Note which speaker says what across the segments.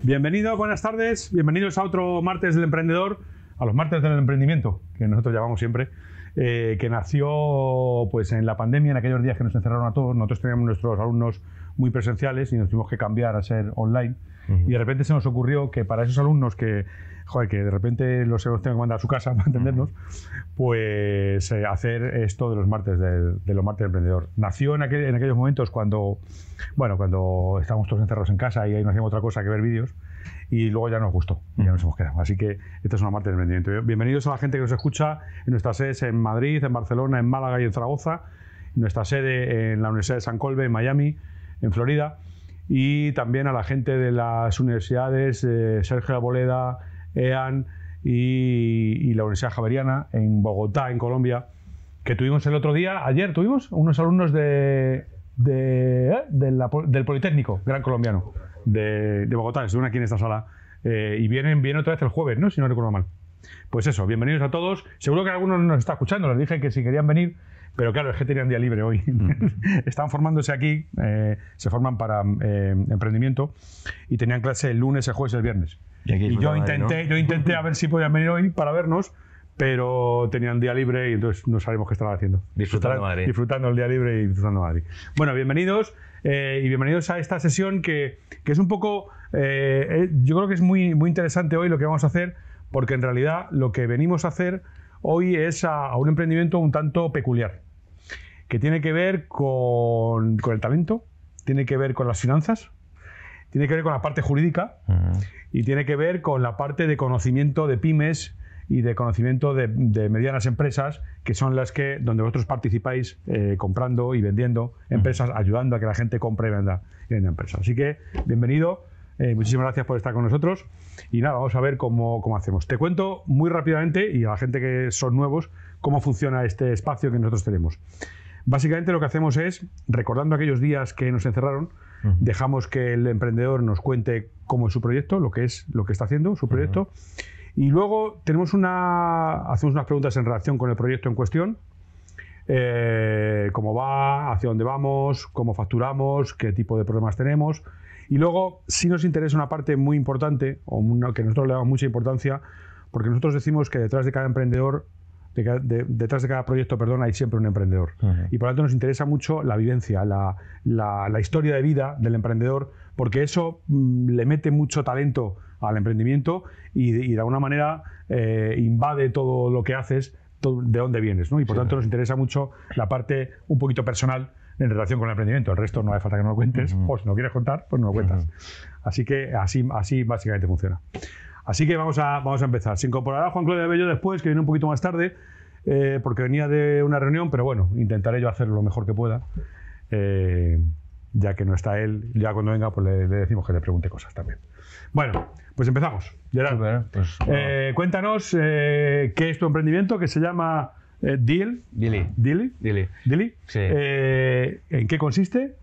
Speaker 1: Bienvenido, buenas tardes, bienvenidos a otro martes del emprendedor, a los martes del emprendimiento, que nosotros llamamos siempre, que nació pues en la pandemia, en aquellos días que nos encerraron a todos. Nosotros teníamos nuestros alumnos muy presenciales y nos tuvimos que cambiar a ser online. Y de repente se nos ocurrió que para esos alumnos que de repente los hemos tenido que mandar a su casa para entendernos, pues hacer esto de los martes de los martes del emprendedor. Nació en aquellos momentos cuando estábamos todos encerrados en casa y ahí no hacíamos otra cosa que ver vídeos, y luego ya nos gustó y ya nos hemos quedado. Así que esta es una martes del emprendimiento. Bienvenidos a la gente que nos escucha en nuestras sedes en Madrid, en Barcelona, en Málaga y en Zaragoza, en nuestra sede en la Universidad de San Colbe, en Miami, en Florida, y también a la gente de las universidades Sergio Arboleda, EAN y la Universidad Javeriana en Bogotá, en Colombia, que tuvimos el otro día, ayer tuvimos unos alumnos del Politécnico Gran Colombiano de Bogotá, estuvieron aquí en esta sala, y vienen otra vez el jueves, ¿no? Si no recuerdo mal. Pues eso, bienvenidos a todos. Seguro que algunos nos está escuchando, les dije que si querían venir, pero claro, es que tenían día libre hoy. Están formándose aquí, se forman para emprendimiento, y tenían clase el lunes, el jueves y el viernes. Y yo intenté a ver si podían venir hoy para vernos, pero tenían día libre y entonces no sabemos qué estaban haciendo. Disfrutando el día libre y disfrutando Madrid. Bueno, bienvenidos y bienvenidos a esta sesión que es un poco, yo creo que es muy, muy interesante hoy lo que vamos a hacer, porque en realidad lo que venimos a hacer hoy es a un emprendimiento un tanto peculiar, que tiene que ver con el talento, tiene que ver con las finanzas, tiene que ver con la parte jurídica y tiene que ver con la parte de conocimiento de pymes y de conocimiento de medianas empresas, que son las donde vosotros participáis comprando y vendiendo empresas, ayudando a que la gente compre y venda empresas. Así que bienvenido, muchísimas gracias por estar con nosotros y nada, vamos a ver cómo hacemos. Te cuento muy rápidamente, y a la gente que son nuevos, cómo funciona este espacio que nosotros tenemos. Básicamente lo que hacemos es, recordando aquellos días que nos encerraron, dejamos que el emprendedor nos cuente cómo es su proyecto, lo que está haciendo, su proyecto, y luego hacemos unas preguntas en relación con el proyecto en cuestión, cómo va, hacia dónde vamos, cómo facturamos, qué tipo de problemas tenemos, y luego sí nos interesa una parte muy importante, que nosotros le damos mucha importancia, porque nosotros decimos que detrás de cada emprendedor, detrás de cada proyecto, hay siempre un emprendedor. Y por lo tanto nos interesa mucho la vivencia, la historia de vida del emprendedor, porque eso le mete mucho talento al emprendimiento y de alguna manera invade todo lo que haces, de dónde vienes, ¿no? Y por tanto nos interesa mucho la parte un poquito personal en relación con el emprendimiento. El resto no hace falta que nos lo cuentes, o si no quieres contar, pues no lo cuentas. Así que así básicamente funciona. Así que vamos a empezar. Se incorporará Juan Claudio Bello después, que viene un poquito más tarde, porque venía de una reunión, pero bueno, intentaré yo hacer lo mejor que pueda, ya que no está él. Ya cuando venga, pues le decimos que le pregunte cosas también. Bueno, pues empezamos. Gerard,
Speaker 2: super, pues, bueno.
Speaker 1: Cuéntanos qué es tu emprendimiento, que se llama Dili.
Speaker 2: Sí.
Speaker 1: ¿En qué consiste?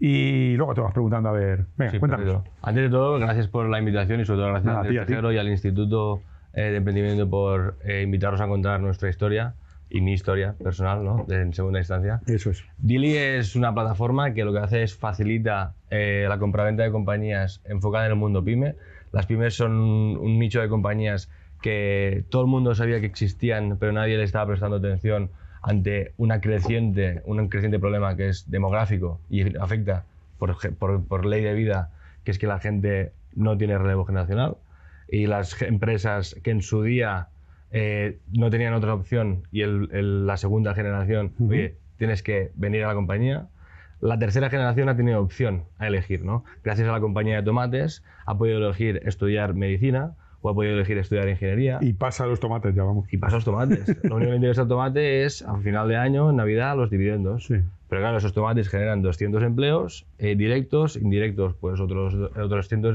Speaker 1: Y luego te vas preguntando, a ver, venga, cuéntanos.
Speaker 2: Perfecto. Antes de todo, gracias por la invitación y sobre todo gracias al Tejero y al Instituto de Emprendimiento por invitarnos a contar nuestra historia y mi historia personal, ¿no? En segunda instancia.
Speaker 1: Eso es.
Speaker 2: Dili es una plataforma que lo que hace es facilita la compraventa de compañías enfocada en el mundo pyme. Las pymes son un nicho de compañías que todo el mundo sabía que existían, pero nadie le estaba prestando atención ante un creciente problema que es demográfico y afecta por ley de vida, que es que la gente no tiene relevo generacional, y las empresas que en su día no tenían otra opción y la segunda generación, oye, tienes que venir a la compañía. La tercera generación ha tenido opción a elegir, ¿no? Gracias a la compañía de tomates ha podido elegir estudiar medicina, o ha podido elegir estudiar ingeniería.
Speaker 1: Y pasa a los tomates, ya vamos.
Speaker 2: Y pasa a los tomates. Lo único que le interesa al tomate es, a final de año, en Navidad, los dividendos. Sí. Pero claro, esos tomates generan 200 empleos, directos, indirectos, pues otros cientos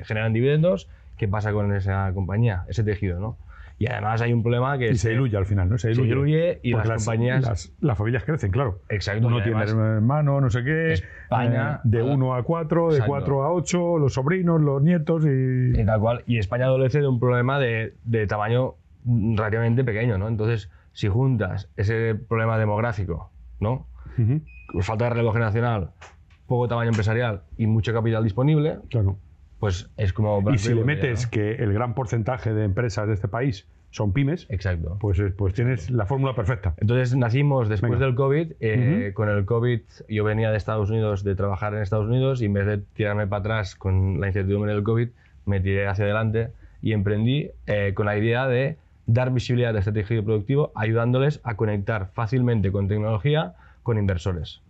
Speaker 2: generan dividendos. ¿Qué pasa con esa compañía, ese tejido, no? Y además hay un problema que...
Speaker 1: Y se diluye al final, ¿no? Se diluye
Speaker 2: y las compañías...
Speaker 1: Las familias crecen, claro.
Speaker 2: Exacto.
Speaker 1: Uno tiene hermano, no sé qué,
Speaker 2: España...
Speaker 1: de 1 a 4, de 4 a 8, los sobrinos, los nietos y...
Speaker 2: Tal cual. Y España adolece de un problema de tamaño relativamente pequeño, ¿no? Entonces, si juntas ese problema demográfico, ¿no? Falta de relevo generacional, poco tamaño empresarial y mucho capital disponible,
Speaker 1: claro,
Speaker 2: pues es como...
Speaker 1: Y si le metes, ¿no?, que el gran porcentaje de empresas de este país son pymes,
Speaker 2: exacto,
Speaker 1: pues tienes la fórmula perfecta.
Speaker 2: Entonces nacimos después
Speaker 1: Venga.
Speaker 2: del COVID. Con el COVID yo venía de Estados Unidos, de trabajar en Estados Unidos, y en vez de tirarme para atrás con la incertidumbre del COVID, me tiré hacia adelante y emprendí con la idea de dar visibilidad al este tejido productivo, ayudándoles a conectar fácilmente con tecnología con inversores,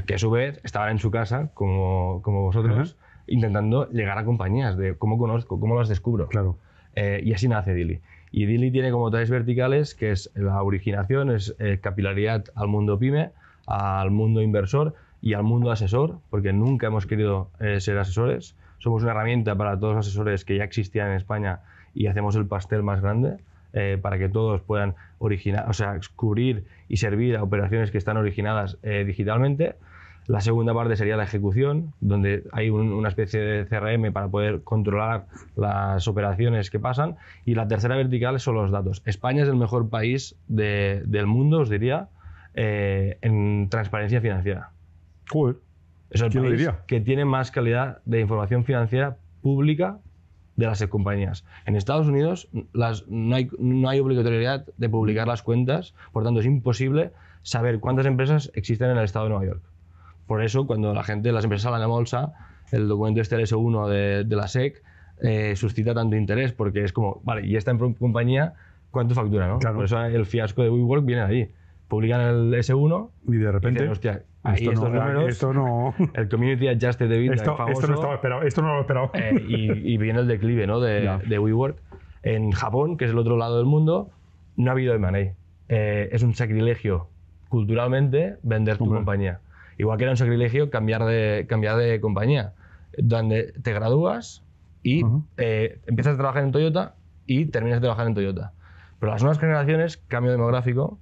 Speaker 2: que a su vez estaban en su casa, como vosotros, intentando llegar a compañías, de cómo conozco, cómo las descubro.
Speaker 1: Claro.
Speaker 2: Y así nace Dili. Y Dili tiene como tres verticales, que es la originación, es capilaridad al mundo pyme, al mundo inversor y al mundo asesor, porque nunca hemos querido ser asesores. Somos una herramienta para todos los asesores que ya existían en España y hacemos el pastel más grande para que todos puedan cubrir y servir a operaciones que están originadas digitalmente. La segunda parte sería la ejecución, donde hay una especie de CRM para poder controlar las operaciones que pasan. Y la tercera vertical son los datos. España es el mejor país del mundo, os diría, en transparencia financiera.
Speaker 1: Joder.
Speaker 2: Es el
Speaker 1: ¿Quién lo
Speaker 2: país
Speaker 1: diría?
Speaker 2: que tiene más calidad de información financiera pública de las compañías. En Estados Unidos no hay obligatoriedad de publicar las cuentas, por tanto es imposible saber cuántas empresas existen en el estado de Nueva York. Por eso, cuando las empresas salen a bolsa, el documento este S1 de la SEC suscita tanto interés, porque es como, vale, y esta compañía, ¿cuánto factura, no?
Speaker 1: Claro.
Speaker 2: Por eso el fiasco de WeWork viene de ahí. Publican el S1
Speaker 1: Y de repente,
Speaker 2: dicen, hostia, ahí estos números,
Speaker 1: esto no,
Speaker 2: el Community Adjusted EBITDA famoso,
Speaker 1: esto no estaba esperado, esto no lo esperaba.
Speaker 2: y viene el declive, ¿no?, de WeWork. En Japón, que es el otro lado del mundo, no ha habido M&A. Es un sacrilegio culturalmente vender tu compañía. Igual que era un sacrilegio cambiar de compañía, donde te gradúas y empiezas a trabajar en Toyota y terminas de trabajar en Toyota. Pero las nuevas generaciones, cambio demográfico,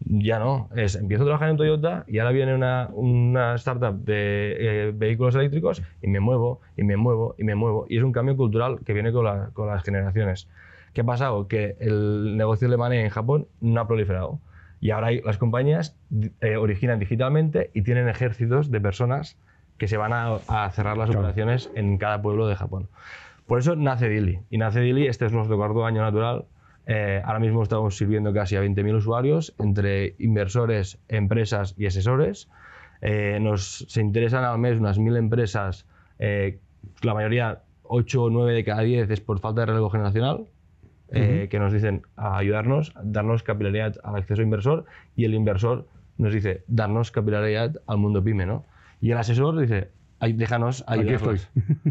Speaker 2: ya no. Empiezo a trabajar en Toyota y ahora viene una startup de vehículos eléctricos y me muevo, y me muevo, y me muevo. Y es un cambio cultural que viene con las generaciones. ¿Qué ha pasado? Que el negocio de M&A en Japón no ha proliferado. Y ahora las compañías originan digitalmente y tienen ejércitos de personas que se van a cerrar las operaciones en cada pueblo de Japón. Por eso nace Dili. Y nace Dili, este es nuestro cuarto año natural. Ahora mismo estamos sirviendo casi a 20.000 usuarios, entre inversores, empresas y asesores. Se interesan al mes unas 1.000 empresas, la mayoría, 8 o 9 de cada 10 es por falta de relevo generacional. Que nos dicen a ayudarnos, darnos capilaridad al acceso inversor, y el inversor nos dice darnos capilaridad al mundo pyme, ¿no? Y el asesor dice, déjanos ayudarnos,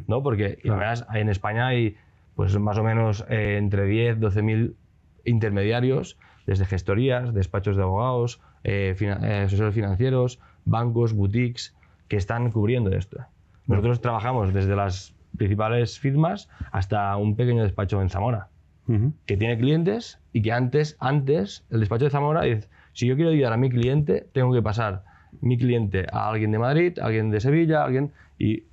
Speaker 2: ¿no? Porque además en España hay pues más o menos entre 10 12.000 intermediarios, desde gestorías, despachos de abogados, asesores financieros, bancos, boutiques, que están cubriendo esto. Nosotros trabajamos desde las principales firmas hasta un pequeño despacho en Zamora, que tiene clientes y que antes el despacho de Zamora dice, si yo quiero ayudar a mi cliente, tengo que pasar mi cliente a alguien de Madrid, a alguien de Sevilla, y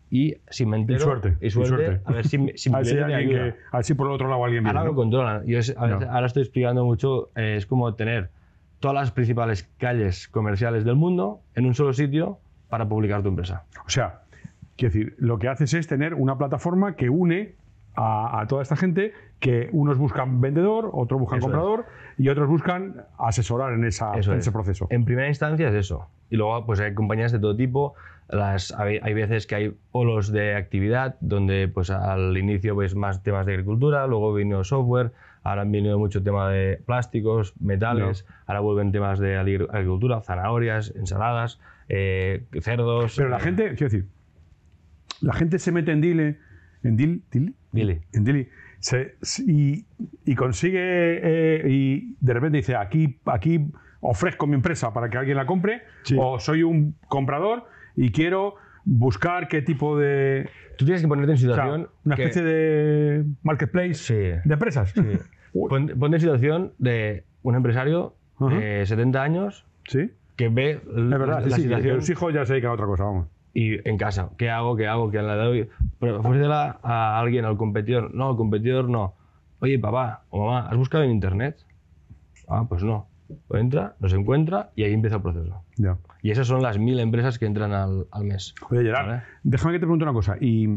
Speaker 2: si me entero...
Speaker 1: Y suerte.
Speaker 2: A ver si mi cliente me ayuda.
Speaker 1: A ver si por el otro lado alguien viene.
Speaker 2: Ahora lo controlan. Ahora estoy explicando mucho, es como tener todas las principales calles comerciales del mundo en un solo sitio para publicar tu empresa.
Speaker 1: O sea, quiero decir, lo que haces es tener una plataforma que une a toda esta gente, que unos buscan vendedor, otros buscan comprador y otros buscan asesorar en ese proceso.
Speaker 2: En primera instancia es eso. Y luego pues hay compañías de todo tipo. Hay veces que hay polos de actividad donde pues al inicio pues más temas de agricultura, luego vino software, ahora han venido mucho tema de plásticos, metales, ahora vuelven temas de agricultura, zanahorias, ensaladas, cerdos.
Speaker 1: Pero la gente, quiero decir, la gente se mete en Dili, y consigue y de repente dice, aquí ofrezco mi empresa para que alguien la compre, o soy un comprador y quiero buscar qué tipo de...
Speaker 2: Tú tienes que ponerte en situación...
Speaker 1: O sea, una especie de marketplace de empresas.
Speaker 2: Sí. Ponte en situación de un empresario de 70 años que ve la situación...
Speaker 1: Que los hijos ya se dedican a otra cosa, vamos.
Speaker 2: Y en casa, ¿qué hago? ¿Que la doy? Pero ofrécela a alguien, al competidor. No, al competidor no. Oye, papá o mamá, ¿has buscado en internet? Ah, pues no. Pues entra, nos encuentra y ahí empieza el proceso.
Speaker 1: Ya.
Speaker 2: Y esas son las 1.000 empresas que entran al mes.
Speaker 1: Oye, Gerard, déjame que te pregunte una cosa. Y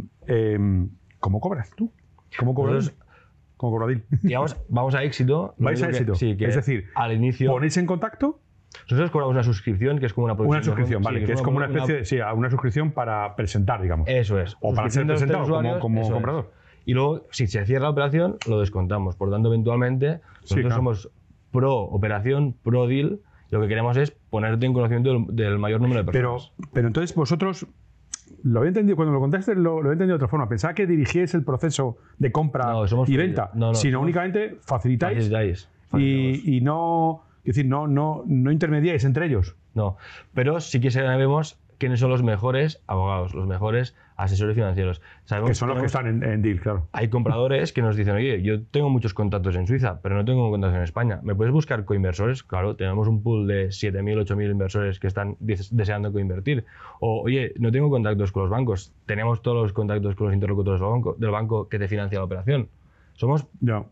Speaker 1: ¿Cómo cobras tú? ¿Cómo cobras?
Speaker 2: Nosotros,
Speaker 1: Como cobradil.
Speaker 2: digamos, vamos a éxito. Lo
Speaker 1: ¿Vais a
Speaker 2: único
Speaker 1: éxito?
Speaker 2: Sí, que
Speaker 1: es decir,
Speaker 2: al inicio.
Speaker 1: ¿ponéis en contacto?
Speaker 2: Nosotros cobramos una suscripción que es como una
Speaker 1: Una
Speaker 2: producción.
Speaker 1: suscripción, vale, que es como una especie de. Sí, una suscripción para presentar, digamos.
Speaker 2: Eso es.
Speaker 1: O para ser
Speaker 2: Suscripción de los
Speaker 1: presentado
Speaker 2: usuarios,
Speaker 1: como
Speaker 2: eso es.
Speaker 1: comprador.
Speaker 2: Y luego, si se cierra la operación, lo descontamos. Por tanto, eventualmente, nosotros
Speaker 1: claro.
Speaker 2: somos pro operación, pro deal. Y lo que queremos es ponerte en conocimiento del mayor número de personas.
Speaker 1: Pero entonces vosotros. Lo había entendido, cuando lo contaste, lo había entendido de otra forma. Pensaba que dirigíais el proceso de compra
Speaker 2: No, somos
Speaker 1: y venta, sino únicamente facilitáis. Y no. Es decir, no intermediáis entre ellos.
Speaker 2: No, pero sí que sabemos quiénes son los mejores abogados, los mejores asesores financieros. Sabemos
Speaker 1: Que son los que están en deal, claro.
Speaker 2: Hay compradores que nos dicen, oye, yo tengo muchos contactos en Suiza, pero no tengo contactos en España. ¿Me puedes buscar coinversores? Claro, tenemos un pool de 7.000, 8.000 inversores que están deseando coinvertir. O, oye, no tengo contactos con los bancos. Tenemos todos los contactos con los interlocutores del banco que te financia la operación. Somos...
Speaker 1: Ya.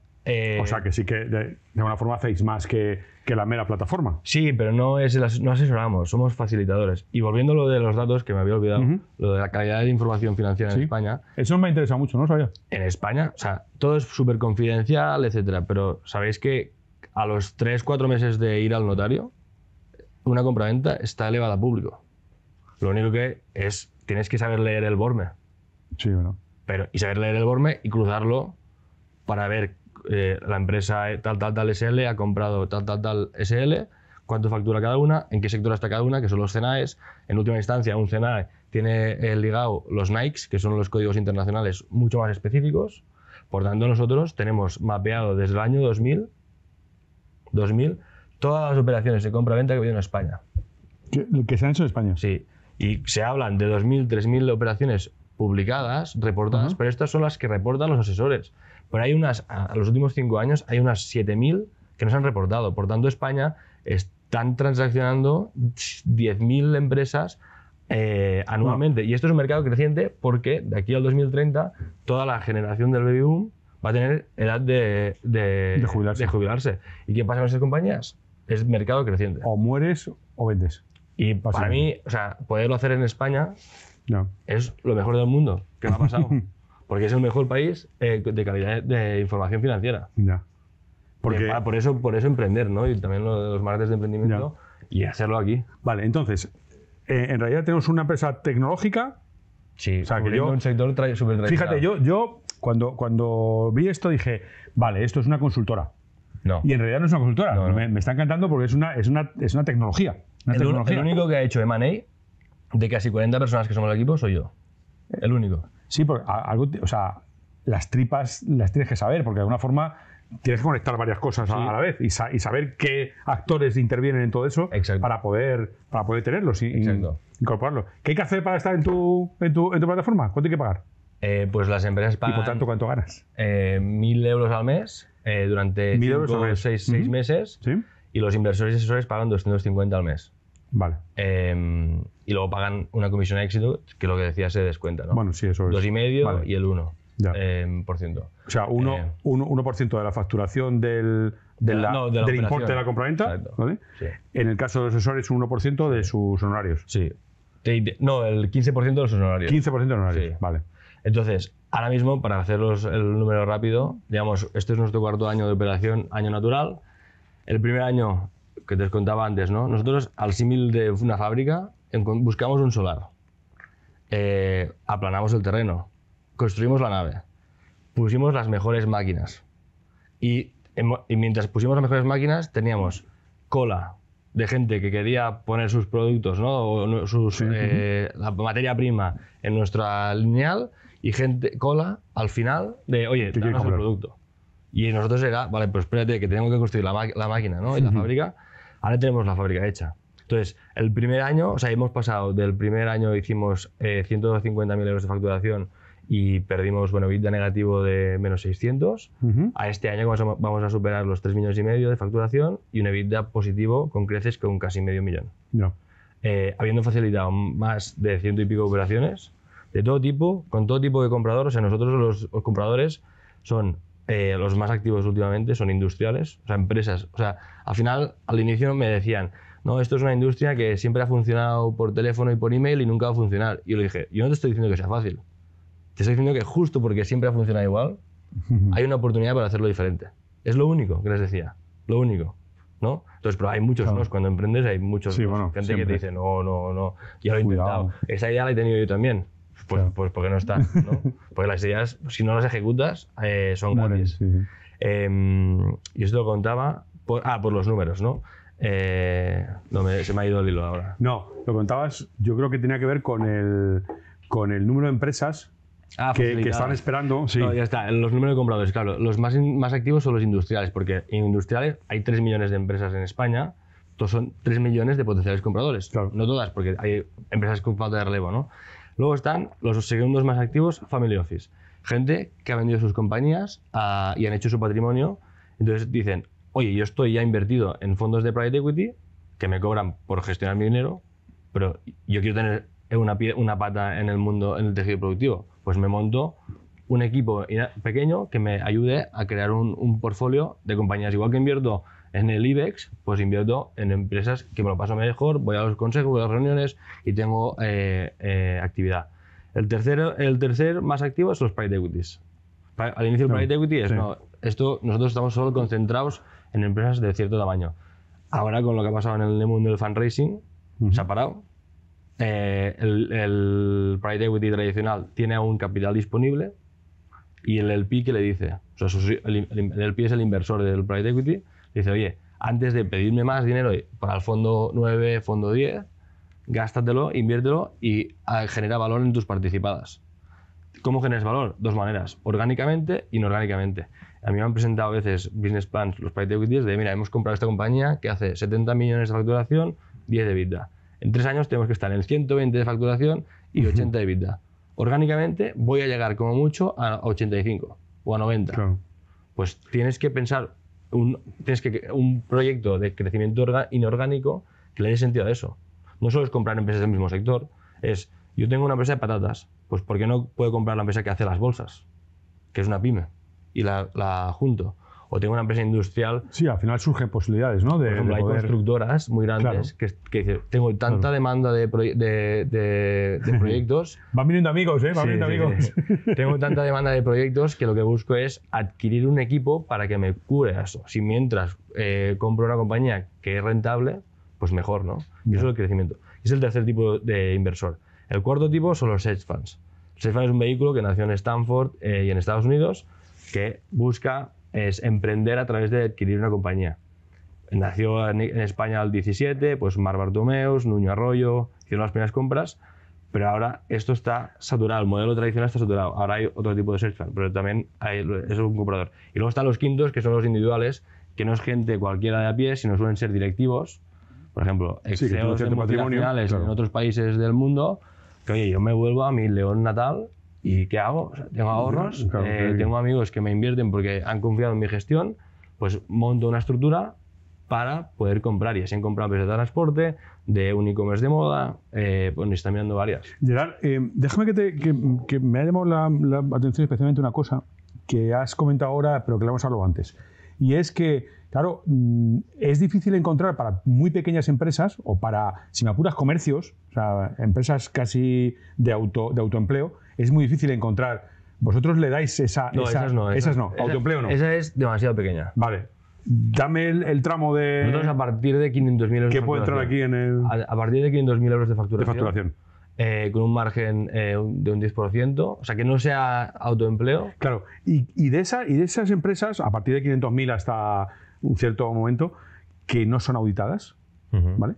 Speaker 1: O sea, que sí que de alguna forma hacéis más que la mera plataforma.
Speaker 2: Sí, pero no asesoramos, somos facilitadores. Y volviendo a lo de los datos, que me había olvidado, lo de la calidad de información financiera en España.
Speaker 1: Eso me interesa mucho, ¿no sabía?
Speaker 2: En España, o sea, todo es súper confidencial, etcétera, pero ¿sabéis que a los 3-4 meses de ir al notario, una compraventa está elevada a público? Lo único que es, tienes que saber leer el BORME.
Speaker 1: Sí, bueno.
Speaker 2: Y saber leer el BORME y cruzarlo para ver la empresa tal SL ha comprado tal SL, cuánto factura cada una, en qué sector está cada una, que son los CNAEs. En última instancia, un CNAE tiene ligado los NICs, que son los códigos internacionales mucho más específicos. Por tanto, nosotros tenemos mapeado desde el año 2000 todas las operaciones de compra-venta que ha habido en España.
Speaker 1: ¿Que se han hecho en España?
Speaker 2: Sí. Y se hablan de 2.000, 3.000 operaciones publicadas, reportadas, pero estas son las que reportan los asesores. Pero hay unas, a los últimos 5 años, hay unas 7.000 que no se han reportado. Por tanto, España están transaccionando 10.000 empresas anualmente. Y esto es un mercado creciente porque de aquí al 2030 toda la generación del baby boom va a tener edad de jubilarse. ¿Y qué pasa con esas compañías? Es mercado creciente.
Speaker 1: O mueres o vendes.
Speaker 2: Y para mí, o sea, poderlo hacer en España
Speaker 1: No.
Speaker 2: es lo mejor del mundo. ¿Qué me ha pasado? Porque es el mejor país de calidad de información financiera.
Speaker 1: Ya. Porque...
Speaker 2: Por eso emprender, ¿no? Y también lo de los martes de emprendimiento y hacerlo aquí.
Speaker 1: Vale, entonces, en realidad tenemos una empresa tecnológica.
Speaker 2: Sí,
Speaker 1: o sea, que yo,
Speaker 2: un sector súper tradicional.
Speaker 1: Fíjate, yo cuando vi esto dije, vale, esto es una consultora.
Speaker 2: No.
Speaker 1: Y en realidad no es una consultora.
Speaker 2: No.
Speaker 1: Me está encantando porque es una tecnología.
Speaker 2: El único que ha hecho M&A de casi 40 personas que somos el equipo soy yo. El único.
Speaker 1: Sí, porque o sea, las tripas las tienes que saber, porque de alguna forma tienes que conectar varias cosas a la vez y saber qué actores intervienen en todo eso para poder tenerlos y incorporarlos. ¿Qué hay que hacer para estar en tu plataforma? ¿Cuánto hay que pagar?
Speaker 2: Pues las empresas pagan...
Speaker 1: Y por tanto, ¿cuánto ganas?
Speaker 2: 1.000 euros al mes durante 5 o 6 meses.
Speaker 1: ¿Sí?
Speaker 2: Y los inversores y asesores pagan 250 al mes.
Speaker 1: Vale.
Speaker 2: Y luego pagan una comisión a éxito, que lo que decía se descuenta, ¿no?
Speaker 1: Bueno, sí, eso es.
Speaker 2: 2,5 y el 1%.
Speaker 1: O sea, 1% de la facturación del importe de la compraventa, ¿vale?
Speaker 2: Sí.
Speaker 1: En el caso de los asesores, un 1% de sus honorarios.
Speaker 2: Sí. No, el 15% de los honorarios.
Speaker 1: 15% de honorarios,
Speaker 2: Sí.
Speaker 1: Vale.
Speaker 2: Entonces, ahora mismo, para haceros el número rápido, digamos, este es nuestro 4.º año de operación, año natural. El primer año, que te contaba antes, ¿no? Nosotros, al símil de una fábrica, buscamos un solar. Aplanamos el terreno. Construimos la nave. Pusimos las mejores máquinas. Y mientras pusimos las mejores máquinas, teníamos cola de gente que quería poner sus productos, ¿no? La materia prima en nuestra lineal y cola al final de, oye, danos el producto. Y nosotros era, vale, pues espérate, que tenemos que construir la máquina, ¿no? Y la fábrica. Ahora tenemos la fábrica hecha. Entonces, el primer año, o sea, hemos pasado del primer año, hicimos 150.000 euros de facturación y perdimos, EBITDA negativo de menos 600. A este año vamos a superar los 3,5 millones de facturación y un EBITDA positivo con creces con casi medio millón.
Speaker 1: No.
Speaker 2: Habiendo facilitado más de 100 y pico operaciones de todo tipo, con todo tipo de compradores. O sea, nosotros los compradores son los más activos últimamente, son industriales, o sea, empresas. O sea, al final, al inicio me decían, no, esto es una industria que siempre ha funcionado por teléfono y por email y nunca va a funcionar. Y yo le dije, yo no te estoy diciendo que sea fácil. Te estoy diciendo que justo porque siempre ha funcionado igual, hay una oportunidad para hacerlo diferente. Es lo único que les decía, lo único, ¿no? Entonces, pero hay muchos
Speaker 1: Claro.
Speaker 2: nos, cuando emprendes hay muchos
Speaker 1: Sí,
Speaker 2: nos.
Speaker 1: bueno,
Speaker 2: Gente
Speaker 1: siempre.
Speaker 2: que te dice, no, ya lo he
Speaker 1: Cuidado.
Speaker 2: intentado. Esa idea la he tenido yo también. Pues,
Speaker 1: Claro.
Speaker 2: pues porque no está, ¿no? Porque las ideas, si no las ejecutas, son
Speaker 1: Mueren,
Speaker 2: gratis.
Speaker 1: sí, sí.
Speaker 2: Y esto lo contaba por los números, ¿no? Se me ha ido el hilo ahora.
Speaker 1: No, lo contabas, yo creo que tenía que ver con el número de empresas que
Speaker 2: facilitadas.
Speaker 1: están esperando. Sí.
Speaker 2: No, ya está. Los números de compradores, claro. Los más activos son los industriales, porque en industriales hay 3 millones de empresas en España. Todos son 3 millones de potenciales compradores.
Speaker 1: Claro.
Speaker 2: No todas, porque hay empresas con falta de relevo, ¿no? Luego están los segundos más activos, Family Office. Gente que ha vendido sus compañías y han hecho su patrimonio. Entonces dicen, oye, yo estoy ya invertido en fondos de private equity que me cobran por gestionar mi dinero, pero yo quiero tener una pata en el mundo, en el tejido productivo. Pues me monto un equipo pequeño que me ayude a crear un portfolio de compañías. Igual que invierto en el IBEX, pues invierto en empresas que me lo paso mejor, voy a los consejos, voy a las reuniones y tengo actividad. El tercer más activo es los private equities. Al inicio el private equity es,
Speaker 1: sí.
Speaker 2: no, nosotros estamos solo concentrados en empresas de cierto tamaño. Ahora con lo que ha pasado en el mundo del fundraising, se ha parado. El private equity tradicional tiene aún capital disponible y el LP que le dice, o sea, el LP es el inversor del private equity, dice, oye, antes de pedirme más dinero para el fondo 9, fondo 10, gástatelo, inviértelo y genera valor en tus participadas. ¿Cómo generas valor? Dos maneras, orgánicamente e inorgánicamente. A mí me han presentado a veces business plans, los private equities, de mira, hemos comprado esta compañía que hace 70 millones de facturación, 10 de EBITDA. En 3 años tenemos que estar en el 120 de facturación y 80 de EBITDA. Orgánicamente voy a llegar como mucho a 85 o a 90.
Speaker 1: Claro.
Speaker 2: Pues tienes que pensar un proyecto de crecimiento inorgánico que le dé sentido a eso. No solo es comprar empresas del mismo sector, es yo tengo una empresa de patatas, pues ¿por qué no puedo comprar la empresa que hace las bolsas? Que es una pyme, y la junto. O tengo una empresa industrial.
Speaker 1: Sí, al final surgen posibilidades, ¿no?
Speaker 2: Por ejemplo, hay constructoras muy grandes que dicen, tengo tanta demanda de proyectos.
Speaker 1: Van viniendo amigos, ¿eh? Van viniendo amigos.
Speaker 2: Sí. Tengo tanta demanda de proyectos que lo que busco es adquirir un equipo para que me cubra eso. Si mientras compro una compañía que es rentable, pues mejor, ¿no? Y eso es el crecimiento. Es el tercer tipo de inversor. El cuarto tipo son los hedge funds. El hedge fund es un vehículo que nació en Stanford y en Estados Unidos que busca emprender a través de adquirir una compañía. Nació en España el 17, pues Mar Bartomeus, Nuño Arroyo, hicieron las primeras compras, pero ahora esto está saturado, el modelo tradicional está saturado. Ahora hay otro tipo de hedge fund, pero también es un comprador. Y luego están los quintos, que son los individuales, que no es gente cualquiera de a pie, sino suelen ser directivos, por ejemplo, CEOs de multinacionales en otros países del mundo, que oye, yo me vuelvo a mi León natal. ¿Y qué hago? O sea, tengo ahorros, tengo amigos que me invierten porque han confiado en mi gestión, pues monto una estructura para poder comprar. Y así han comprado empresas de transporte, de un e-commerce de moda, pues están mirando varias.
Speaker 1: Gerard, déjame que me ha llamado la atención especialmente una cosa que has comentado ahora, pero que la hemos hablado antes. Y es que, claro, es difícil encontrar para muy pequeñas empresas o para, si me apuras, comercios, o sea, empresas casi de autoempleo, es muy difícil encontrar. Vosotros le dais esas no, autoempleo no.
Speaker 2: Esa es demasiado pequeña.
Speaker 1: Vale. Dame el tramo de...
Speaker 2: Nosotros a partir de 500.000 euros
Speaker 1: ¿Qué puede entrar aquí en el...?
Speaker 2: A partir de 500.000 euros de facturación. Con un margen de un 10%, o sea, que no sea autoempleo.
Speaker 1: Claro, y de esas empresas, a partir de 500.000 hasta un cierto momento, que no son auditadas, ¿vale?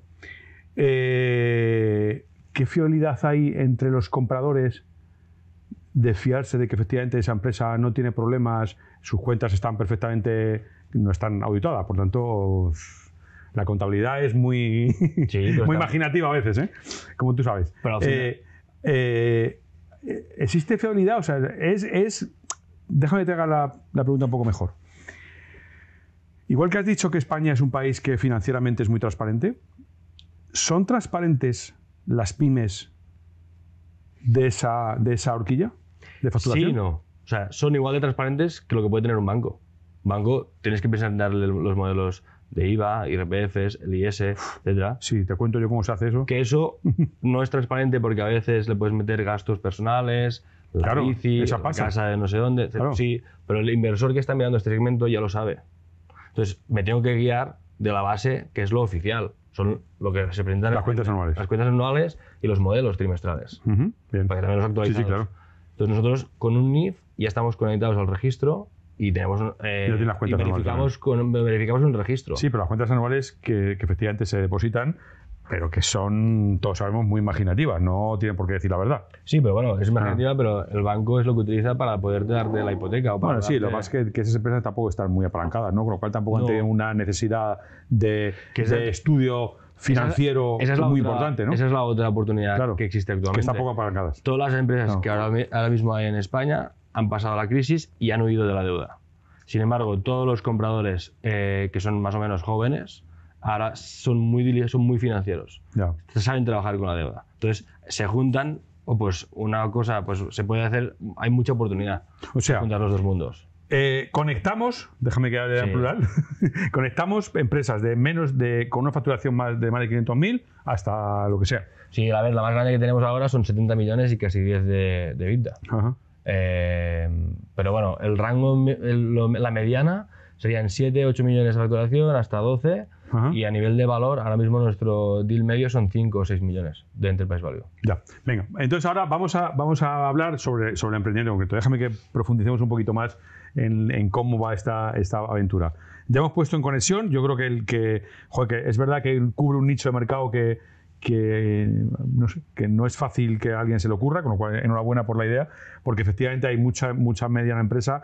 Speaker 1: ¿Qué fiabilidad hay entre los compradores de fiarse de que efectivamente esa empresa no tiene problemas, sus cuentas están perfectamente, no están auditadas, por tanto... La contabilidad es muy, muy imaginativa a veces, ¿eh? Como tú sabes.
Speaker 2: Pero
Speaker 1: ¿existe fiabilidad? O sea, déjame que te haga la pregunta un poco mejor. Igual que has dicho que España es un país que financieramente es muy transparente, ¿son transparentes las pymes de esa horquilla de facturación?
Speaker 2: Sí y no. O sea, son igual de transparentes que lo que puede tener un banco. Banco, tienes que presentarle los modelos de IVA, IRPFs, el IS, etc.
Speaker 1: Sí, te cuento yo cómo se hace eso.
Speaker 2: Que eso no es transparente porque a veces le puedes meter gastos personales, la
Speaker 1: Claro,
Speaker 2: bici,
Speaker 1: esa
Speaker 2: la
Speaker 1: pasa.
Speaker 2: casa de no sé dónde.
Speaker 1: Claro.
Speaker 2: Sí, pero el inversor que está mirando este segmento ya lo sabe. Entonces, me tengo que guiar de la base que es lo oficial. Son lo que se presentan
Speaker 1: Las cuentas anuales.
Speaker 2: Las cuentas anuales y los modelos trimestrales.
Speaker 1: Ujú, bien.
Speaker 2: Para que también los actualizados.
Speaker 1: Sí, sí, claro.
Speaker 2: Entonces, nosotros con un NIF ya estamos conectados al registro y tenemos
Speaker 1: tienes las cuentas
Speaker 2: verificamos un registro.
Speaker 1: Sí, pero las cuentas anuales que efectivamente se depositan, pero que son, todos sabemos, muy imaginativas, no tienen por qué decir la verdad.
Speaker 2: Sí, pero bueno, es imaginativa, pero el banco es lo que utiliza para poder darte la hipoteca. O para
Speaker 1: Bueno, sí, lo
Speaker 2: darte-
Speaker 1: más que esas empresas tampoco están muy apalancadas, ¿no? Con lo cual tampoco
Speaker 2: No.
Speaker 1: tienen una necesidad de
Speaker 2: esa-
Speaker 1: estudio financiero
Speaker 2: esa es la
Speaker 1: muy
Speaker 2: otra-
Speaker 1: importante, ¿no?
Speaker 2: Esa es la otra oportunidad
Speaker 1: Claro,
Speaker 2: que existe
Speaker 1: que
Speaker 2: actualmente.
Speaker 1: están poco apalancadas.
Speaker 2: Todas las empresas
Speaker 1: No.
Speaker 2: que ahora mismo hay en España han pasado la crisis y han huido de la deuda. Sin embargo, todos los compradores que son más o menos jóvenes ahora son muy financieros.
Speaker 1: Ya.
Speaker 2: Saben trabajar con la deuda. Entonces, se juntan, o pues una cosa, pues se puede hacer, hay mucha oportunidad
Speaker 1: O sea,
Speaker 2: de juntar los dos mundos.
Speaker 1: conectamos, déjame que hable en
Speaker 2: Sí.
Speaker 1: plural, conectamos empresas con una facturación de más de 500.000 hasta lo que sea.
Speaker 2: Sí, a ver, la más grande que tenemos ahora son 70 millones y casi 10 de EBITDA.
Speaker 1: Ajá.
Speaker 2: Pero bueno, el rango, la mediana serían 7, 8 millones de facturación hasta 12.
Speaker 1: Ajá.
Speaker 2: Y a nivel de valor, ahora mismo nuestro deal medio son 5 o 6 millones de Enterprise Value.
Speaker 1: Ya, venga. Entonces ahora vamos a hablar sobre el emprendimiento concreto. Déjame que profundicemos un poquito más en cómo va esta aventura. Ya hemos puesto en conexión, yo creo que es verdad que cubre un nicho de mercado que no es fácil que a alguien se le ocurra, con lo cual enhorabuena por la idea, porque efectivamente hay mucha mediana empresa,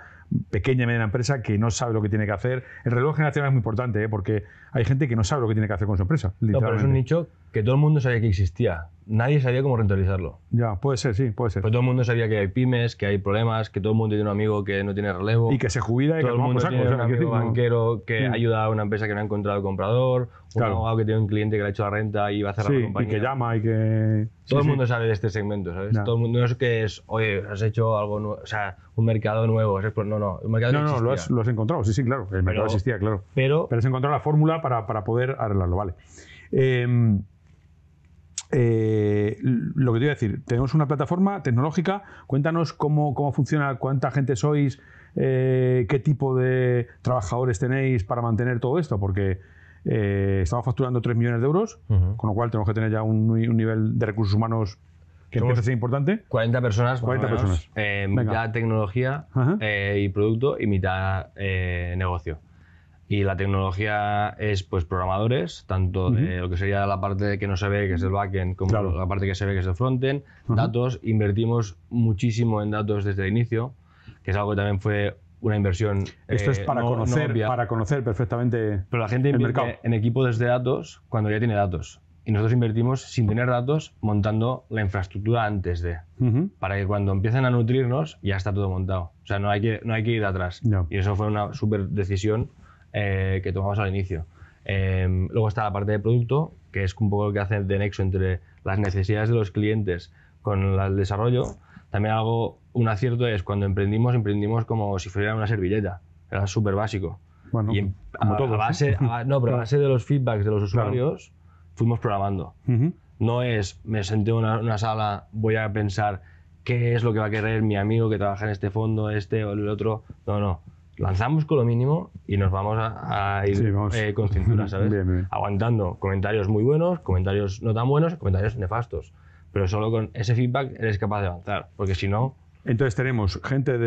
Speaker 1: pequeña y mediana empresa, que no sabe lo que tiene que hacer. El relevo generacional es muy importante, porque hay gente que no sabe lo que tiene que hacer con su empresa.
Speaker 2: No, pero es un nicho que todo el mundo sabía que existía. Nadie sabía cómo rentabilizarlo.
Speaker 1: Ya, puede ser, sí, puede ser.
Speaker 2: Pues todo el mundo sabía que hay pymes, que hay problemas, que todo el mundo tiene un amigo que no tiene relevo.
Speaker 1: Y que se jubila y
Speaker 2: todo
Speaker 1: que
Speaker 2: el mundo
Speaker 1: toma por saco,
Speaker 2: tiene
Speaker 1: o sea,
Speaker 2: un
Speaker 1: quiero
Speaker 2: amigo
Speaker 1: decir, no-
Speaker 2: banquero que ayuda a una empresa que no ha encontrado el comprador, un
Speaker 1: Claro.
Speaker 2: abogado que tiene un cliente que le ha hecho la renta y va a cerrar la
Speaker 1: Sí, y
Speaker 2: compañía.
Speaker 1: que llama y que...
Speaker 2: Todo
Speaker 1: sí,
Speaker 2: el mundo sabe de este segmento, ¿sabes?
Speaker 1: Ya.
Speaker 2: Todo el mundo no es que es, oye, has hecho algo nuevo, o sea, un mercado nuevo. No, un mercado
Speaker 1: No,
Speaker 2: no
Speaker 1: lo
Speaker 2: existía.
Speaker 1: has encontrado, sí, claro. El mercado existía, claro.
Speaker 2: Pero
Speaker 1: Pero has encontrado la fórmula para poder arreglarlo, vale. Lo que te iba a decir, tenemos una plataforma tecnológica, cuéntanos cómo funciona, cuánta gente sois, qué tipo de trabajadores tenéis para mantener todo esto, porque estamos facturando 3 millones de euros, con lo cual tenemos que tener ya un nivel de recursos humanos que empieza a ser importante.
Speaker 2: 40 personas,
Speaker 1: 40
Speaker 2: más o menos,
Speaker 1: personas. Venga.
Speaker 2: mitad tecnología
Speaker 1: Ajá.
Speaker 2: y producto y mitad negocio. Y la tecnología es pues programadores, tanto de lo que sería la parte que no se ve, que es el backend, como
Speaker 1: Claro.
Speaker 2: la parte que se ve, que es el frontend. Datos, invertimos muchísimo en datos desde el inicio, que es algo que también fue una inversión.
Speaker 1: Esto es para
Speaker 2: no obvia.
Speaker 1: para conocer perfectamente
Speaker 2: Pero la gente
Speaker 1: el
Speaker 2: invierte
Speaker 1: mercado.
Speaker 2: en equipos de datos cuando ya tiene datos. Y nosotros invertimos sin tener datos montando la infraestructura antes de.
Speaker 1: Ujú.
Speaker 2: Para que cuando empiecen a nutrirnos ya está todo montado. O sea, no hay que ir atrás.
Speaker 1: Ya.
Speaker 2: Y eso fue una súper decisión que tomamos al inicio. Luego está la parte de producto, que es un poco lo que hace de nexo entre las necesidades de los clientes con el desarrollo. También un acierto es cuando emprendimos como si fuera una servilleta. Era súper básico.
Speaker 1: Bueno,
Speaker 2: Y
Speaker 1: como todos.
Speaker 2: a base de los feedbacks de los usuarios fuimos programando.
Speaker 1: Ujú.
Speaker 2: No es, me senté en una sala, voy a pensar qué es lo que va a querer mi amigo que trabaja en este fondo, este o el otro. No. Lanzamos con lo mínimo y nos vamos a ir
Speaker 1: Sí, vamos.
Speaker 2: con cintura, ¿sabes?
Speaker 1: Bien.
Speaker 2: Aguantando comentarios muy buenos, comentarios no tan buenos, comentarios nefastos. Pero solo con ese feedback eres capaz de avanzar, porque si no...
Speaker 1: Entonces tenemos gente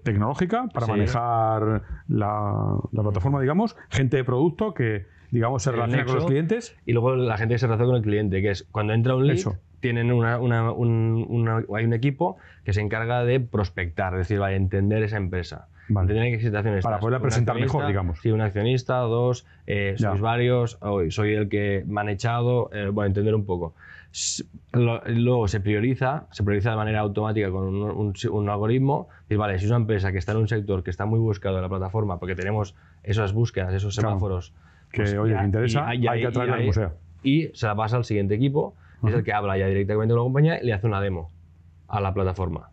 Speaker 1: tecnológica para
Speaker 2: Sí.
Speaker 1: manejar la plataforma, digamos, gente de producto que, digamos, se
Speaker 2: El
Speaker 1: relaciona con
Speaker 2: nexo.
Speaker 1: los clientes.
Speaker 2: Y luego la gente que se relaciona con el cliente, que es cuando entra un lead,
Speaker 1: Eso.
Speaker 2: tienen hay un equipo que se encarga de prospectar, es decir, de entender esa empresa.
Speaker 1: Vale.
Speaker 2: Entender en qué situación estás.
Speaker 1: Para poderla
Speaker 2: Un
Speaker 1: presentar
Speaker 2: accionista,
Speaker 1: mejor, digamos.
Speaker 2: Sí, un accionista, dos,
Speaker 1: Ya.
Speaker 2: sois varios, soy el que me han echado, bueno, entender un poco. Luego se prioriza de manera automática con un algoritmo. Y vale, si es una empresa que está en un sector que está muy buscado en la plataforma, porque tenemos esas búsquedas, esos
Speaker 1: Claro.
Speaker 2: semáforos.
Speaker 1: Que,
Speaker 2: pues
Speaker 1: oye,
Speaker 2: ya-
Speaker 1: me interesa, hay que atraerla como sea.
Speaker 2: Y se la pasa al siguiente equipo, que es el que habla ya directamente con la compañía y le hace una demo a la plataforma.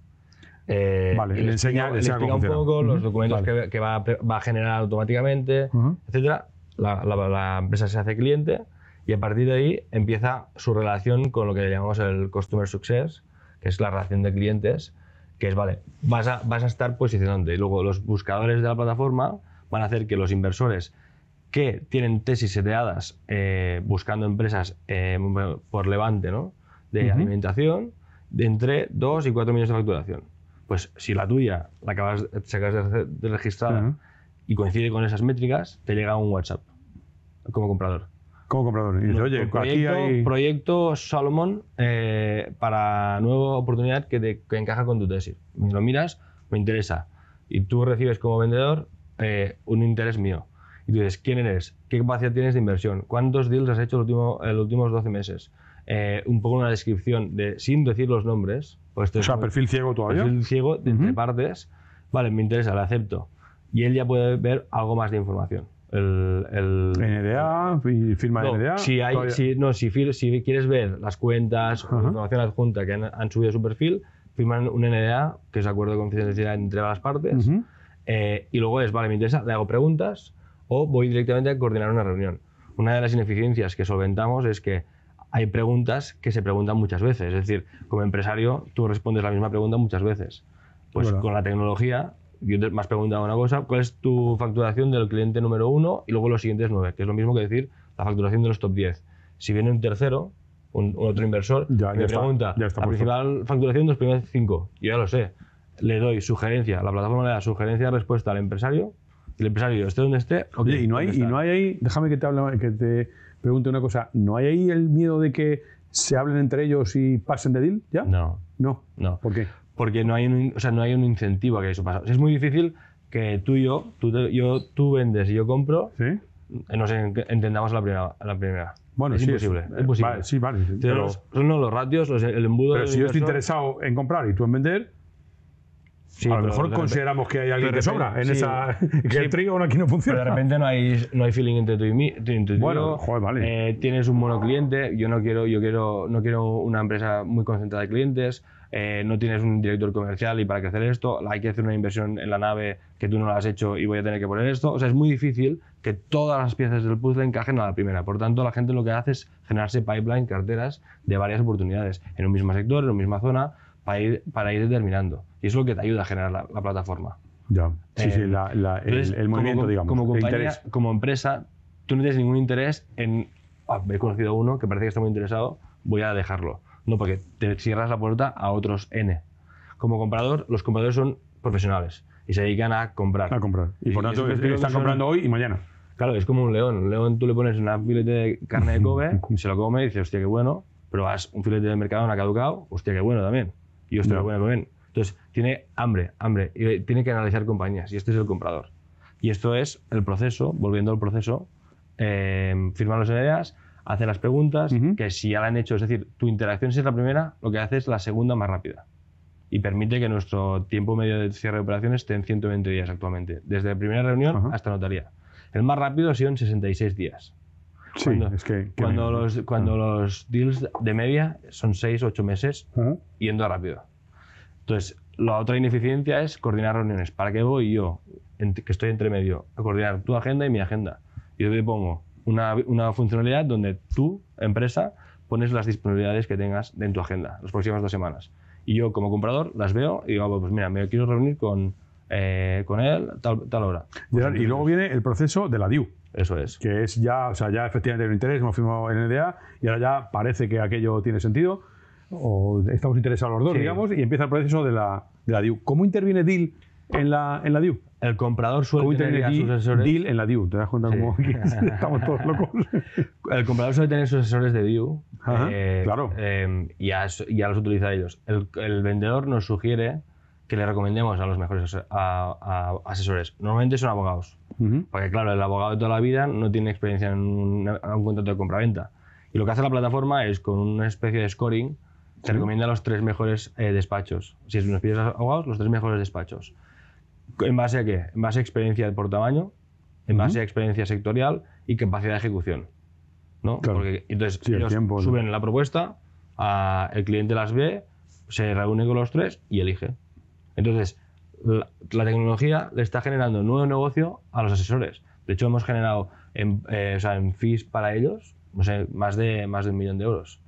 Speaker 1: Vale,
Speaker 2: y
Speaker 1: le enseña
Speaker 2: le explica
Speaker 1: cómo
Speaker 2: un
Speaker 1: funciona.
Speaker 2: poco los
Speaker 1: Ujú,
Speaker 2: documentos
Speaker 1: vale.
Speaker 2: que va a generar automáticamente, etcétera. La empresa se hace cliente y a partir de ahí empieza su relación con lo que llamamos el Customer Success, que es la relación de clientes, que es, vale, vas a estar posicionándote. Y luego los buscadores de la plataforma van a hacer que los inversores que tienen tesis seteadas buscando empresas por levante, ¿no?, de alimentación, de entre 2 y 4 millones de facturación. Pues si la tuya se acabas de registrada y coincide con esas métricas, te llega un WhatsApp como comprador.
Speaker 1: Como comprador. Y dice, oye,
Speaker 2: proyecto,
Speaker 1: aquí hay...
Speaker 2: proyecto Salomón para nueva oportunidad que encaja con tu tesis. Lo miras, me interesa. Y tú recibes como vendedor un interés mío. Y tú dices, ¿quién eres? ¿Qué capacidad tienes de inversión? ¿Cuántos deals has hecho en los últimos 12 meses? Un poco una descripción sin decir los nombres. Pues
Speaker 1: o sea, perfil ciego todavía.
Speaker 2: Perfil ciego de entre partes. Vale, me interesa, le acepto. Y él ya puede ver algo más de información.
Speaker 1: NDA, firma de NDA.
Speaker 2: Si quieres ver las cuentas o información adjunta que han subido a su perfil, firman un NDA, que es acuerdo de confidencialidad entre las partes. Y luego vale, me interesa, le hago preguntas o voy directamente a coordinar una reunión. Una de las ineficiencias que solventamos es que hay preguntas que se preguntan muchas veces. Es decir, como empresario, tú respondes la misma pregunta muchas veces. Pues con la tecnología, yo me has preguntado una cosa, ¿cuál es tu facturación del cliente número 1 y luego los siguientes 9? Que es lo mismo que decir la facturación de los top 10. Si viene un tercero, un otro inversor, me pregunta la principal facturación de los primeros 5. Yo ya lo sé. Le doy sugerencia, la plataforma le da sugerencia de respuesta al empresario, y el empresario esté donde esté.
Speaker 1: Oye, y no hay ahí, déjame que te pregunte una cosa, ¿no hay ahí el miedo de que se hablen entre ellos y pasen de deal? ¿Ya?
Speaker 2: No.
Speaker 1: ¿Por qué?
Speaker 2: Porque no hay un incentivo a que eso pase. O sea, es muy difícil que tú y yo, tú vendes y yo compro, nos entendamos a la primera.
Speaker 1: Bueno,
Speaker 2: es
Speaker 1: sí,
Speaker 2: imposible. Es imposible.
Speaker 1: Vale, sí, vale.
Speaker 2: Son los ratios, el embudo.
Speaker 1: Pero si yo estoy interesado en comprar y tú en vender, a lo mejor consideramos que hay alguien que sobra en esa. Que el trío aquí no funciona.
Speaker 2: Pero de repente no hay feeling entre tú y mí.
Speaker 1: Bueno, joder, vale.
Speaker 2: Tienes un monocliente, yo no quiero una empresa muy concentrada de clientes. No tienes un director comercial y para crecer esto hay que hacer una inversión en la nave que tú no la has hecho y voy a tener que poner esto. O sea, es muy difícil que todas las piezas del puzzle encajen a la primera. Por tanto, la gente lo que hace es generarse pipeline, carteras de varias oportunidades en un mismo sector, en una misma zona, para ir determinando. Y eso es lo que te ayuda a generar la plataforma.
Speaker 1: Ya, el movimiento, digamos.
Speaker 2: Como compañía, como empresa, tú no tienes ningún interés en... he conocido a uno que parece que está muy interesado, voy a dejarlo. No, porque te cierras la puerta a otros N. Como comprador, los compradores son profesionales y se dedican a comprar.
Speaker 1: Y por tanto están comprando hoy y mañana.
Speaker 2: Claro, es como un león. Un león tú le pones una filete de carne de Kobe, se lo come y dices, hostia, qué bueno, pero vas un filete de Mercadona caducado, hostia, qué bueno también. Y hostia, qué bueno también. Entonces, tiene hambre, y tiene que analizar compañías, y este es el comprador. Y esto es el proceso, volviendo al proceso, firmar los NDAs, hacer las preguntas, que si ya la han hecho, es decir, tu interacción si es la primera, lo que hace es la segunda más rápida. Y permite que nuestro tiempo medio de cierre de operaciones esté en 120 días actualmente, desde la primera reunión hasta notaría. El más rápido ha sido en 66 días.
Speaker 1: Sí,
Speaker 2: cuando los deals de media son 6-8 meses yendo rápido. Entonces, la otra ineficiencia es coordinar reuniones. ¿Para qué voy yo, que estoy entre medio, a coordinar tu agenda y mi agenda? Yo te pongo una funcionalidad donde tú, empresa, pones las disponibilidades que tengas en tu agenda las próximas 2 semanas. Y yo, como comprador, las veo y digo, pues mira, me quiero reunir con él tal hora.
Speaker 1: Y luego viene el proceso de la DIU.
Speaker 2: Eso es.
Speaker 1: Que es ya, o sea, ya efectivamente hay un interés, hemos firmado el NDA y ahora ya parece que aquello tiene sentido, o estamos interesados los dos, digamos, y empieza el proceso de la DIU. ¿Cómo interviene DEAL en la DIU?
Speaker 2: El comprador suele tener a sus asesores.
Speaker 1: DEAL en la DIU, ¿te das cuenta cómo estamos todos locos?
Speaker 2: El comprador suele tener sus asesores de DIU.
Speaker 1: Claro.
Speaker 2: Y ya los utiliza ellos. El vendedor nos sugiere que le recomendemos a los mejores asesores. Normalmente son abogados. Porque claro, el abogado de toda la vida no tiene experiencia en un contrato de compraventa. Y lo que hace la plataforma es, con una especie de scoring, te recomienda los 3 mejores despachos. Si nos pides abogados, los 3 mejores despachos. ¿En base a qué? En base a experiencia por tamaño, en base a experiencia sectorial y capacidad de ejecución, ¿no?
Speaker 1: Claro.
Speaker 2: Porque entonces ellos suben la propuesta, el cliente las ve, se reúne con los 3 y elige. Entonces, la tecnología le está generando un nuevo negocio a los asesores. De hecho, hemos generado en fees para ellos, no sé, más de 1 millón de euros,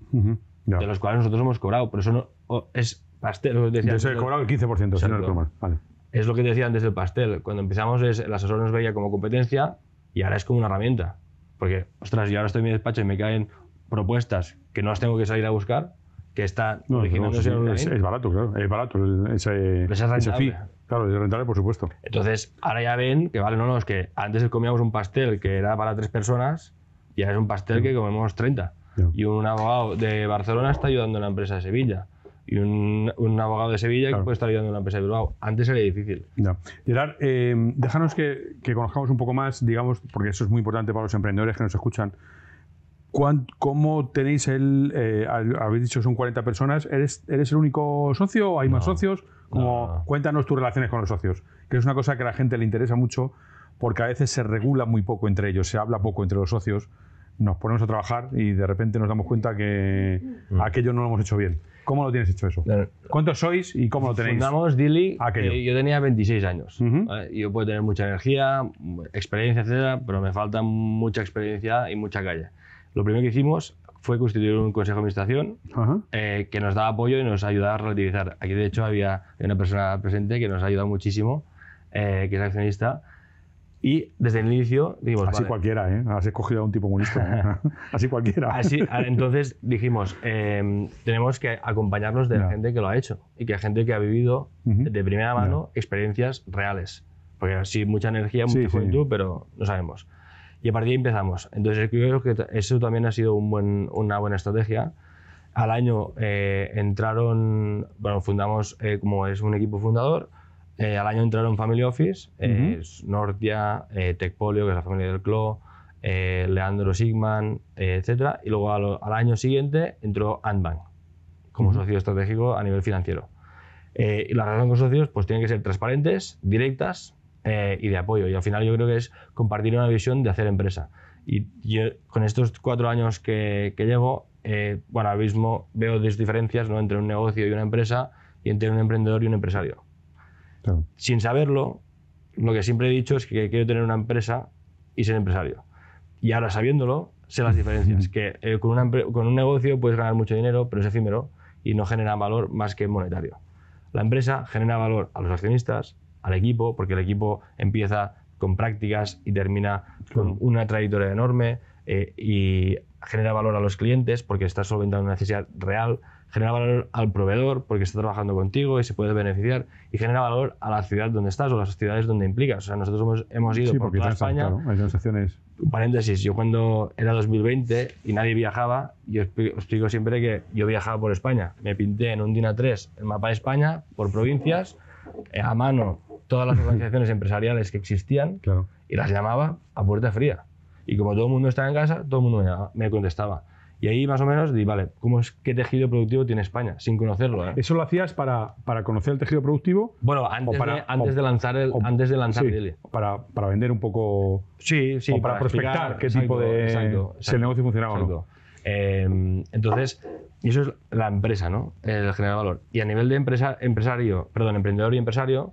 Speaker 2: de los cuales nosotros hemos cobrado. Pero eso no, es pastel, lo que te decía
Speaker 1: Yo se he
Speaker 2: antes,
Speaker 1: cobrado el 15%, si no
Speaker 2: Exacto.
Speaker 1: recuerdo mal. Vale.
Speaker 2: es lo que te decía antes del pastel. Cuando empezamos, el asesor nos veía como competencia y ahora es como una herramienta. Porque, ostras, yo ahora estoy en mi despacho y me caen propuestas que no las tengo que salir a buscar, que están
Speaker 1: No,
Speaker 2: originándose
Speaker 1: no,
Speaker 2: online.
Speaker 1: es barato, claro. Es barato ese
Speaker 2: Pues es
Speaker 1: ese fee.
Speaker 2: rentable.
Speaker 1: Claro, es rentable, por supuesto.
Speaker 2: Entonces, ahora ya ven que, vale, no, es que antes comíamos un pastel que era para 3 personas y ahora es un pastel que comemos 30.
Speaker 1: Ya.
Speaker 2: Y un abogado de Barcelona está ayudando a una empresa de Sevilla. Y un abogado de Sevilla
Speaker 1: Claro.
Speaker 2: que puede estar ayudando a una empresa de Bilbao. Antes era difícil.
Speaker 1: Ya. Gerard, déjanos que conozcamos un poco más, digamos, porque eso es muy importante para los emprendedores que nos escuchan. ¿Cómo tenéis habéis dicho que son 40 personas? ¿Eres el único socio o hay más socios?
Speaker 2: No.
Speaker 1: Cuéntanos tus relaciones con los socios, que es una cosa que a la gente le interesa mucho porque a veces se regula muy poco entre ellos, se habla poco entre los socios, nos ponemos a trabajar y de repente nos damos cuenta que aquello no lo hemos hecho bien. ¿Cómo lo tienes hecho eso? ¿Cuántos sois y cómo lo tenéis?
Speaker 2: Fundamos Dili,
Speaker 1: Aquello.
Speaker 2: yo tenía 26 años.
Speaker 1: Ujú.
Speaker 2: ¿Vale? Yo puedo tener mucha energía, experiencia, etcétera, pero me falta mucha experiencia y mucha calle. Lo primero que hicimos fue constituir un consejo de administración
Speaker 1: Ajá.
Speaker 2: que nos daba apoyo y nos ayudaba a relativizar. Aquí, de hecho, había una persona presente que nos ha ayudado muchísimo, que es accionista. Y desde el inicio dijimos,
Speaker 1: Así
Speaker 2: vale,
Speaker 1: cualquiera, ¿eh? Has escogido a un tipo muy listo. Así cualquiera.
Speaker 2: entonces dijimos, tenemos que acompañarnos de la
Speaker 1: Ya.
Speaker 2: gente que lo ha hecho y que hay gente que ha vivido
Speaker 1: Ujú.
Speaker 2: de primera mano experiencias reales. Porque sí, mucha energía,
Speaker 1: Sí,
Speaker 2: mucha
Speaker 1: sí.
Speaker 2: juventud, pero no sabemos. Y a partir de ahí empezamos. Entonces creo que eso también ha sido una buena estrategia. Al año fundamos, como es un equipo fundador, al año entraron Family Office, Nortia, Tecpolio, que es la familia del CLO, Leandro Sigman, etc. Y luego al año siguiente entró Antbank como socio estratégico a nivel financiero. Y la relación con socios pues tienen que ser transparentes, directas y de apoyo. Y al final yo creo que es compartir una visión de hacer empresa. Y yo con estos 4 años que llevo, ahora mismo veo diferencias, ¿no?, entre un negocio y una empresa y entre un emprendedor y un empresario.
Speaker 1: Claro.
Speaker 2: Sin saberlo, lo que siempre he dicho es que quiero tener una empresa y ser empresario. Y ahora sabiéndolo, sé las diferencias. Que con un negocio puedes ganar mucho dinero, pero es efímero y no genera valor más que monetario. La empresa genera valor a los accionistas, al equipo, porque el equipo empieza con prácticas y termina con una trayectoria enorme, y genera valor a los clientes porque está solventando una necesidad real, genera valor al proveedor porque está trabajando contigo y se puede beneficiar, y genera valor a la ciudad donde estás o las ciudades donde implicas. O sea, nosotros hemos ido
Speaker 1: Sí,
Speaker 2: por
Speaker 1: porque
Speaker 2: toda España.
Speaker 1: claro, hay transacciones.
Speaker 2: Paréntesis, yo cuando era 2020 y nadie viajaba, yo os explico siempre que yo viajaba por España. Me pinté en un DIN A3 el mapa de España por provincias, a mano todas las organizaciones empresariales que existían,
Speaker 1: Claro.
Speaker 2: y las llamaba a puerta fría. Y como todo el mundo estaba en casa, todo el mundo me contestaba. Y ahí más o menos di, vale, ¿qué tejido productivo tiene España? Sin conocerlo, ¿eh?
Speaker 1: ¿Eso lo hacías para conocer el tejido productivo?
Speaker 2: Bueno, antes de lanzar
Speaker 1: sí,
Speaker 2: Dili.
Speaker 1: para vender un poco.
Speaker 2: Sí,
Speaker 1: o para prospectar qué tipo de. Si el negocio funcionaba o no.
Speaker 2: Entonces, eso es la empresa, ¿no? El generar valor. Y a nivel de emprendedor y empresario,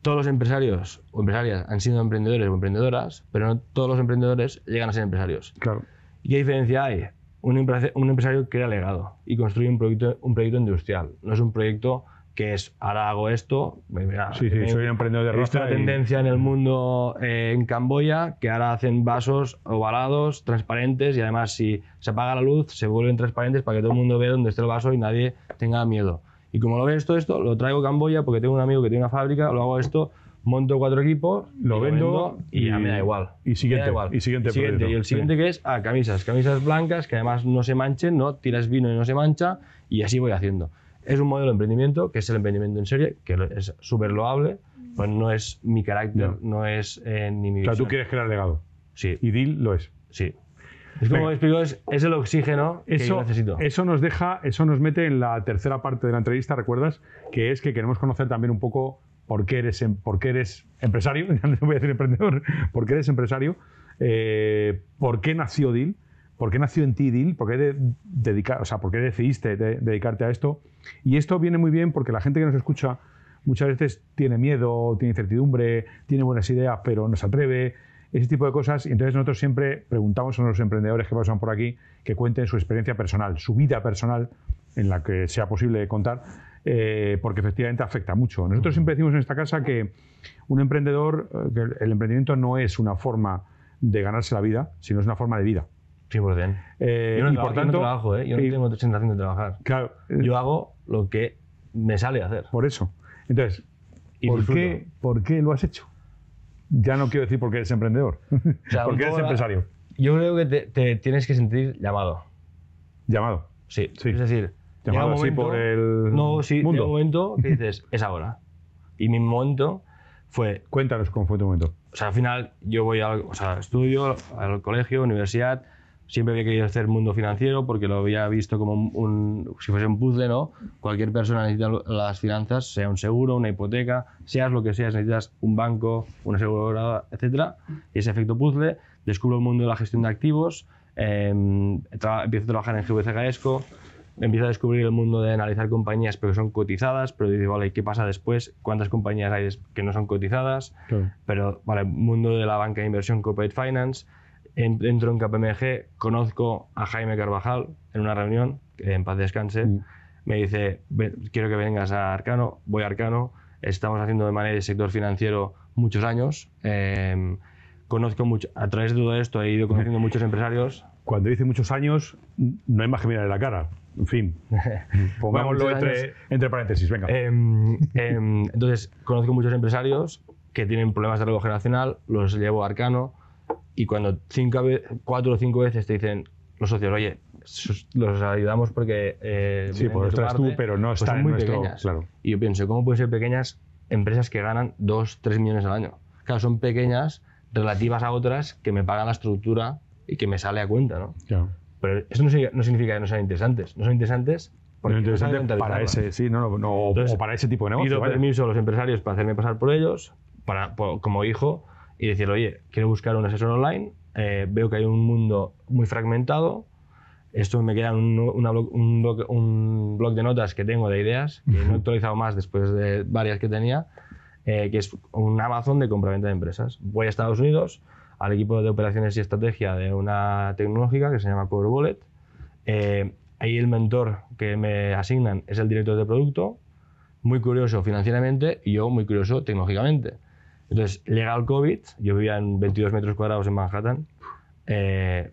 Speaker 2: todos los empresarios o empresarias han sido emprendedores o emprendedoras, pero no todos los emprendedores llegan a ser empresarios.
Speaker 1: Claro.
Speaker 2: ¿Y qué diferencia hay? Un empresario crea legado y construye un proyecto industrial. No es un proyecto que es, ahora hago esto. Mira,
Speaker 1: Sí, soy un emprendedor de
Speaker 2: he visto
Speaker 1: raza
Speaker 2: una tendencia en el mundo en Camboya que ahora hacen vasos ovalados, transparentes, y además si se apaga la luz se vuelven transparentes para que todo el mundo vea dónde está el vaso y nadie tenga miedo. Y como lo ves todo esto, lo traigo a Camboya porque tengo un amigo que tiene una fábrica, lo hago esto, monto 4 equipos,
Speaker 1: Lo vendo
Speaker 2: y ya me da igual.
Speaker 1: Y siguiente.
Speaker 2: Me da igual.
Speaker 1: Y siguiente proyecto.
Speaker 2: Y el siguiente que es camisas blancas que además no se manchen, ¿no? Tiras vino y no se mancha, y así voy haciendo. Es un modelo de emprendimiento que es el emprendimiento en serie, que es súper loable, pues no es mi carácter, no es ni mi
Speaker 1: O sea,
Speaker 2: visión.
Speaker 1: tú quieres crear legado.
Speaker 2: Sí,
Speaker 1: Y Deal lo es.
Speaker 2: sí. Es como
Speaker 1: Venga.
Speaker 2: explico, es el oxígeno que yo necesito.
Speaker 1: Eso nos mete en la tercera parte de la entrevista, ¿recuerdas? Que es que queremos conocer también un poco por qué eres empresario, ya no voy a decir emprendedor, por qué eres empresario, por qué nació Deal, por qué nació en ti Deal, por qué decidiste dedicarte a esto. Y esto viene muy bien porque la gente que nos escucha muchas veces tiene miedo, tiene incertidumbre, tiene buenas ideas, pero no se atreve, ese tipo de cosas. Y entonces nosotros siempre preguntamos a los emprendedores que pasan por aquí que cuenten su experiencia personal, su vida personal, en la que sea posible contar, porque efectivamente afecta mucho. Nosotros siempre decimos en esta casa que un emprendedor, que el emprendimiento no es una forma de ganarse la vida, sino es una forma de vida.
Speaker 2: 100%.
Speaker 1: Y por tanto,
Speaker 2: yo no trabajo, yo no tengo sensación de trabajar.
Speaker 1: Claro,
Speaker 2: yo hago lo que me sale a hacer.
Speaker 1: Por eso. Entonces,
Speaker 2: Y
Speaker 1: ¿por qué lo has hecho? Ya no quiero decir porque eres emprendedor,
Speaker 2: O sea,
Speaker 1: porque eres empresario.
Speaker 2: Yo creo que te tienes que sentir llamado.
Speaker 1: Llamado.
Speaker 2: Sí.
Speaker 1: Sí.
Speaker 2: Es decir,
Speaker 1: Llamado
Speaker 2: llega un
Speaker 1: así
Speaker 2: momento,
Speaker 1: por el
Speaker 2: no, sí,
Speaker 1: mundo.
Speaker 2: llega un momento que dices, es ahora. Y mi momento fue,
Speaker 1: Cuéntanos cómo fue tu momento.
Speaker 2: o sea, al final yo voy estudio, al colegio, universidad, siempre había querido hacer mundo financiero porque lo había visto como si fuese un puzzle, ¿no? Cualquier persona necesita las finanzas, sea un seguro, una hipoteca, seas lo que seas, necesitas un banco, una aseguradora, etc. Y ese efecto puzzle, descubro el mundo de la gestión de activos, empiezo a trabajar en GVC Gaesco, empiezo a descubrir el mundo de analizar compañías pero que son cotizadas, pero digo, vale, ¿qué pasa después? ¿Cuántas compañías hay que no son cotizadas?
Speaker 1: Claro.
Speaker 2: Pero, vale, mundo de la banca de inversión, corporate finance. Entro en KPMG, conozco a Jaime Carvajal en una reunión, que en paz descanse, me dice, quiero que vengas a Arcano, voy a Arcano, estamos haciendo de manera del sector financiero muchos años, conozco mucho, a través de todo esto he ido conociendo muchos empresarios.
Speaker 1: Cuando dice muchos años, no hay más que mirar la cara. En fin, pongámoslo entre paréntesis, venga.
Speaker 2: Entonces, conozco muchos empresarios que tienen problemas de relevo generacional, los llevo a Arcano, y cuando 4 o 5 veces te dicen los socios, oye, los ayudamos porque...
Speaker 1: sí, pues estás tú, pero no
Speaker 2: pues
Speaker 1: está en
Speaker 2: muy
Speaker 1: nuestro...
Speaker 2: pequeñas.
Speaker 1: Claro.
Speaker 2: Y yo pienso, ¿cómo pueden ser pequeñas empresas que ganan 2-3 millones al año? Claro, son pequeñas relativas a otras que me pagan la estructura y que me sale a cuenta, ¿no?
Speaker 1: Claro.
Speaker 2: Pero eso no significa que no sean interesantes. No son interesantes porque
Speaker 1: no interesante para ese, sí, Entonces, o para ese tipo de negocio.
Speaker 2: Pido permiso a los empresarios para hacerme pasar por ellos, como hijo, y decir, oye, quiero buscar un asesor online, veo que hay un mundo muy fragmentado, esto me queda un blog de notas que tengo de ideas, que no he actualizado más después de varias que tenía, que es un Amazon de compraventa de empresas. Voy a Estados Unidos, al equipo de operaciones y estrategia de una tecnológica que se llama Power Wallet. Ahí el mentor que me asignan es el director de producto, muy curioso financieramente y yo muy curioso tecnológicamente. Entonces, llega el COVID, yo vivía en 22 metros cuadrados en Manhattan,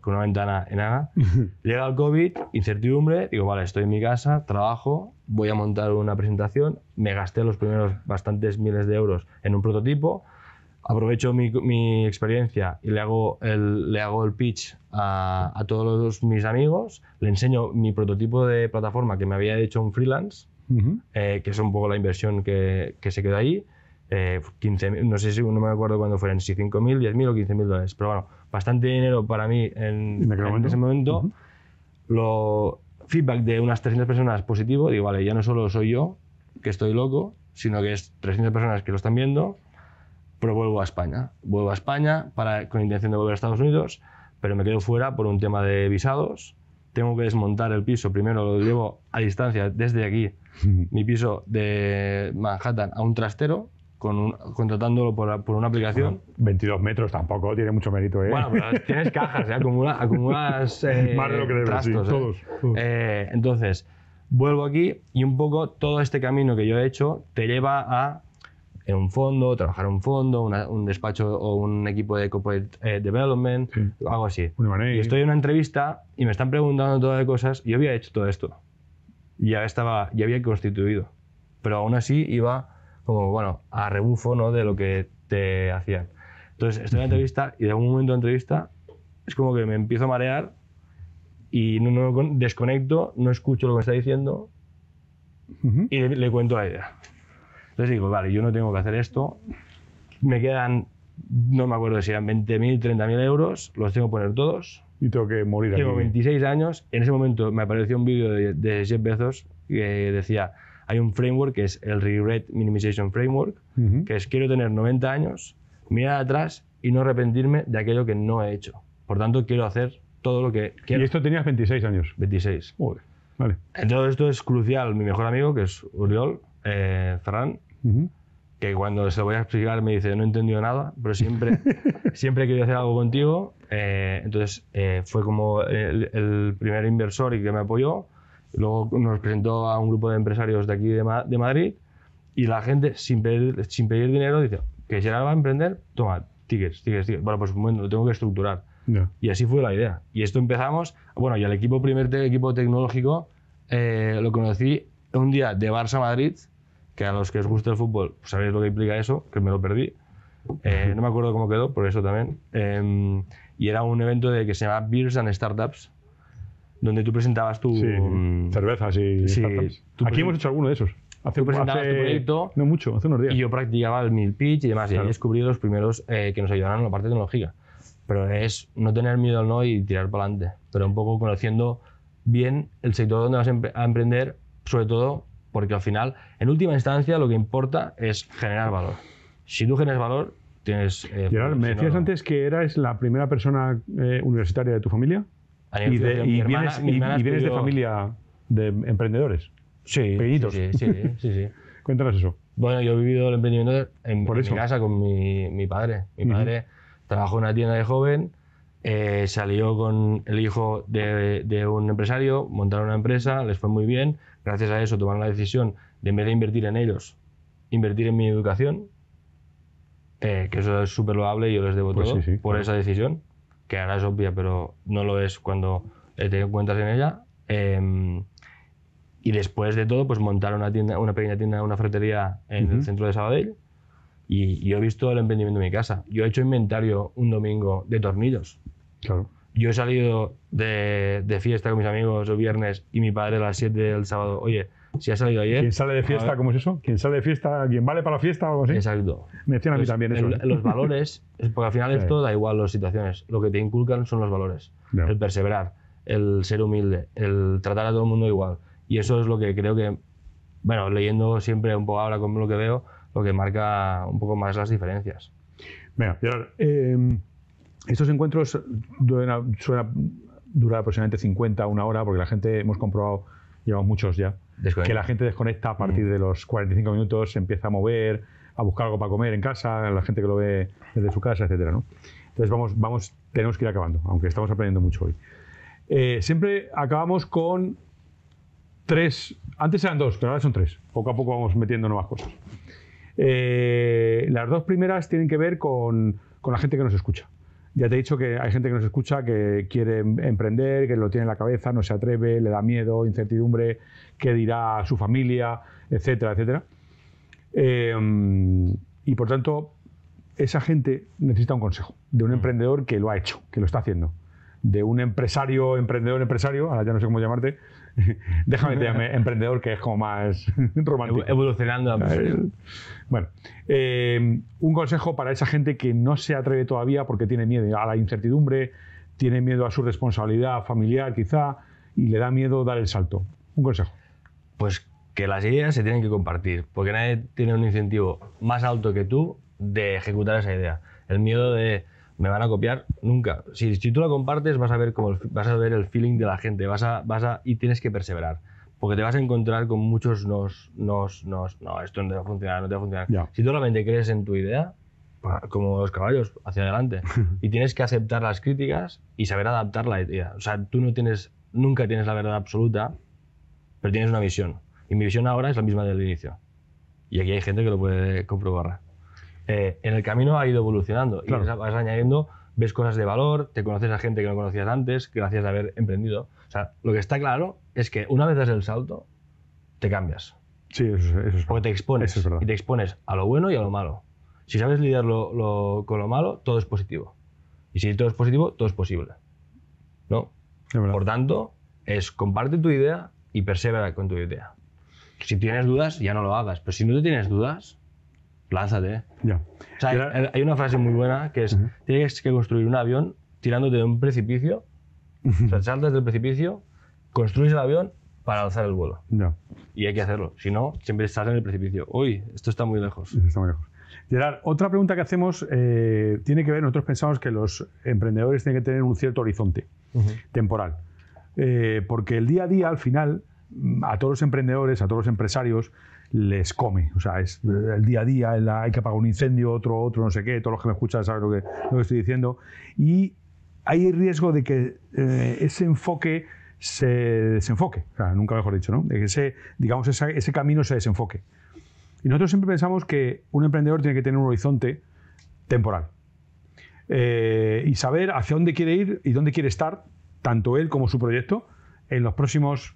Speaker 2: con una ventana enana. Llega el COVID, incertidumbre, digo, vale, estoy en mi casa, trabajo, voy a montar una presentación, me gasté los primeros bastantes miles de euros en un prototipo, aprovecho mi experiencia y le hago el pitch a todos mis amigos, le enseño mi prototipo de plataforma que me había hecho un freelance, que es un poco la inversión que se quedó ahí. 15.000, no sé si no me acuerdo cuándo fueron, si 5.000, 10.000 o 15.000 dólares, pero bueno, bastante dinero para mí en ese momento. Feedback de unas 300 personas positivo, digo, vale, ya no solo soy yo que estoy loco, sino que es 300 personas que lo están viendo, pero vuelvo a España. Vuelvo a España con intención de volver a Estados Unidos, pero me quedo fuera por un tema de visados. Tengo que desmontar el piso, primero lo llevo a distancia desde aquí, mi piso de Manhattan a un trastero, contratándolo por una aplicación.
Speaker 1: 22 metros tampoco tiene mucho mérito, ¿eh?
Speaker 2: Bueno, pero tienes cajas, acumulas
Speaker 1: más de lo que debes,
Speaker 2: trastos,
Speaker 1: sí, todos.
Speaker 2: Entonces, vuelvo aquí y un poco todo este camino que yo he hecho te lleva a en un fondo, trabajar en un fondo, un despacho o un equipo de corporate development, sí, algo así. Y estoy en una entrevista y me están preguntando todas las cosas y yo había hecho todo esto. Ya había constituido. Pero aún así iba como, bueno, a rebufo, ¿no?, de lo que te hacían. Entonces estoy en la entrevista y de algún momento de entrevista es como que me empiezo a marear y no desconecto, no escucho lo que me está diciendo y le cuento la idea. Entonces digo, vale, yo no tengo que hacer esto, me quedan, no me acuerdo si eran 20.000, 30.000 euros, los tengo que poner todos.
Speaker 1: Y tengo que morir aquí.
Speaker 2: Tengo 26 años, en ese momento me apareció un vídeo de Jeff Bezos que decía, hay un framework que es el Regret Minimization Framework, que es quiero tener 90 años, mirar atrás y no arrepentirme de aquello que no he hecho. Por tanto, quiero hacer todo lo que quiero.
Speaker 1: ¿Y esto tenías 26 años?
Speaker 2: 26.
Speaker 1: Joder, vale.
Speaker 2: Entonces esto es crucial. Mi mejor amigo, que es Uriol Ferran, que cuando se lo voy a explicar me dice, no he entendido nada, pero siempre he querido hacer algo contigo. Entonces fue como el primer inversor y que me apoyó. Luego nos presentó a un grupo de empresarios de aquí de Madrid y la gente, sin pedir dinero, dice que Gerard va a emprender, toma, tickets. Bueno, pues un momento, lo tengo que estructurar.
Speaker 1: Ya.
Speaker 2: Y así fue la idea. Y esto empezamos, bueno, y el primer equipo tecnológico lo conocí un día de Barça Madrid, que a los que os gusta el fútbol, pues sabéis lo que implica eso, que me lo perdí. No me acuerdo cómo quedó, por eso también. Y era un evento que se llama Beers and Startups, donde tú presentabas tu...
Speaker 1: cervezas y startups. Aquí hemos hecho alguno de esos.
Speaker 2: Tú presentabas tu proyecto.
Speaker 1: No mucho, hace unos días.
Speaker 2: Y yo practicaba el meal pitch y demás. Claro. Y ahí descubrí los primeros que nos ayudaron en la parte tecnológica. Pero es no tener miedo al no y tirar para adelante. Pero un poco conociendo bien el sector donde vas a emprender, sobre todo porque al final, en última instancia, lo que importa es generar valor. Si tú generas valor, tienes...
Speaker 1: Gerard, me decías antes que eras la primera persona universitaria de tu familia. Y vienes de familia de emprendedores.
Speaker 2: Sí,
Speaker 1: pequeñitos.
Speaker 2: Sí.
Speaker 1: Cuéntanos eso.
Speaker 2: Bueno, yo he vivido el emprendimiento en mi casa con mi padre. Mi padre trabajó en una tienda de joven, salió con el hijo de un empresario, montaron una empresa, les fue muy bien. Gracias a eso tomaron la decisión de, en vez de invertir en ellos, invertir en mi educación, que eso es súper loable y yo les debo todo por esa decisión, que ahora es obvia, pero no lo es cuando te cuentas en ella. Y después de todo, pues montaron una pequeña tienda, una ferretería en el centro de Sabadell. Y yo he visto el emprendimiento en mi casa. Yo he hecho inventario un domingo de tornillos.
Speaker 1: Claro.
Speaker 2: Yo he salido de fiesta con mis amigos el viernes y mi padre a las 7 del sábado, oye, si has salido ayer...
Speaker 1: ¿Quién sale de fiesta? ¿Cómo es eso? ¿Quién sale de fiesta? ¿Quién vale para la fiesta o algo así?
Speaker 2: Exacto.
Speaker 1: Me decían a mí también eso.
Speaker 2: Los valores, porque al final esto da igual las situaciones. Lo que te inculcan son los valores. No. El perseverar, el ser humilde, el tratar a todo el mundo igual. Y eso es lo que creo que, bueno, leyendo siempre un poco ahora con lo que veo, lo que marca un poco más las diferencias.
Speaker 1: Venga, estos encuentros suelen durar aproximadamente 50 a una hora, porque la gente, hemos comprobado, llevamos muchos ya, que la gente desconecta a partir de los 45 minutos, se empieza a mover, a buscar algo para comer en casa, la gente que lo ve desde su casa, etcétera, ¿no? Entonces tenemos que ir acabando, aunque estamos aprendiendo mucho hoy. Siempre acabamos con 3, antes eran 2, pero ahora son 3. Poco a poco vamos metiendo nuevas cosas. Las 2 primeras tienen que ver con la gente que nos escucha. Ya te he dicho que hay gente que nos escucha que quiere emprender, que lo tiene en la cabeza, no se atreve, le da miedo, incertidumbre, qué dirá su familia, etcétera, etcétera. Y por tanto, esa gente necesita un consejo de un emprendedor que lo ha hecho, que lo está haciendo. De un emprendedor, ahora ya no sé cómo llamarte, déjame llamarme emprendedor, que es como más romántico.
Speaker 2: Evolucionando.
Speaker 1: Bueno, un consejo para esa gente que no se atreve todavía porque tiene miedo a la incertidumbre, tiene miedo a su responsabilidad familiar quizá, y le da miedo dar el salto. Un consejo.
Speaker 2: Pues que las ideas se tienen que compartir, porque nadie tiene un incentivo más alto que tú de ejecutar esa idea. El miedo de me van a copiar, nunca. Si tú la compartes, vas a ver el feeling de la gente, y tienes que perseverar. Porque te vas a encontrar con muchos no, esto no te va a funcionar, no te va a funcionar.
Speaker 1: Ya.
Speaker 2: Si tú realmente crees en tu idea, como los caballos, hacia adelante. Y tienes que aceptar las críticas y saber adaptar la idea. O sea, tú nunca tienes la verdad absoluta, pero tienes una visión. Y mi visión ahora es la misma del inicio. Y aquí hay gente que lo puede comprobar. En el camino ha ido evolucionando, claro. Y vas añadiendo, ves cosas de valor, te conoces a gente que no conocías antes, gracias a haber emprendido. O sea, lo que está claro es que una vez das el salto, te cambias.
Speaker 1: Sí, eso es.
Speaker 2: Porque te expones,
Speaker 1: eso es verdad.
Speaker 2: Y te expones a lo bueno y a lo malo. Si sabes lidiar con lo malo, todo es positivo. Y si todo es positivo, todo es posible. ¿No? Por tanto, comparte tu idea y persevera con tu idea. Si tienes dudas, ya no lo hagas. Pero si no te tienes dudas, lánzate.
Speaker 1: Ya.
Speaker 2: O sea, hay una frase muy buena que es: tienes que construir un avión tirándote de un precipicio. O sea, saltas del precipicio, construyes el avión para alzar el vuelo.
Speaker 1: Ya.
Speaker 2: Y hay que hacerlo. Si no, siempre estás en el precipicio. Uy, esto está muy lejos.
Speaker 1: Está muy lejos. Gerard, otra pregunta que hacemos tiene que ver, nosotros pensamos que los emprendedores tienen que tener un cierto horizonte temporal. Porque el día a día, al final, a todos los emprendedores, a todos los empresarios, les come. O sea, es el día a día, hay que apagar un incendio, otro no sé qué, todos los que me escuchan saben lo que estoy diciendo. Y hay riesgo de que ese enfoque se desenfoque, o sea, nunca mejor dicho, ¿no? De que ese camino se desenfoque. Y nosotros siempre pensamos que un emprendedor tiene que tener un horizonte temporal y saber hacia dónde quiere ir y dónde quiere estar, tanto él como su proyecto, en los próximos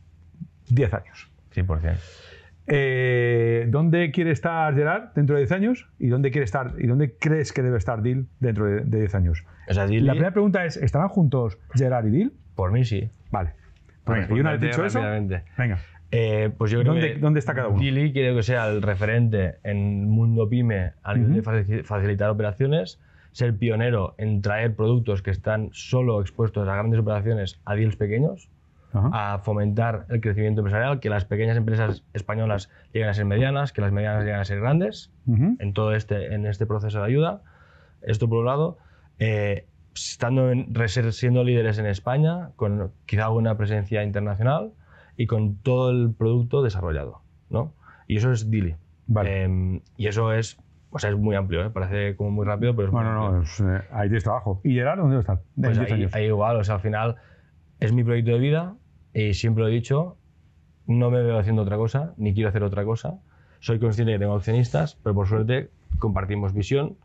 Speaker 1: 10 años.
Speaker 2: 100%.
Speaker 1: ¿Dónde quiere estar Gerard dentro de 10 años? ¿Y dónde quiere estar? ¿Y dónde crees que debe estar Dil dentro de 10 años?
Speaker 2: O sea, Dil,
Speaker 1: la primera pregunta es, ¿estarán juntos Gerard y Dil?
Speaker 2: Por mí sí.
Speaker 1: Vale. Venga, y una vez dicho eso, venga.
Speaker 2: Pues yo creo que
Speaker 1: ¿Dónde está cada uno?
Speaker 2: Dili quiero que sea el referente en mundo pyme a nivel de facilitar operaciones, ser pionero en traer productos que están solo expuestos a grandes operaciones a deals pequeños, a fomentar el crecimiento empresarial, que las pequeñas empresas españolas lleguen a ser medianas, que las medianas lleguen a ser grandes, en todo este proceso de ayuda. Esto por un lado. Siendo líderes en España, con quizá alguna presencia internacional y con todo el producto desarrollado, ¿no? Y eso es Dili.
Speaker 1: Vale.
Speaker 2: Y eso es, o sea, es muy amplio, ¿eh? Parece como muy rápido, pero es muy amplio.
Speaker 1: Ahí tienes trabajo. ¿Y Gerard dónde está?
Speaker 2: Pues ahí igual, o sea, al final es mi proyecto de vida y siempre lo he dicho, no me veo haciendo otra cosa, ni quiero hacer otra cosa. Soy consciente que tengo accionistas, pero por suerte compartimos visión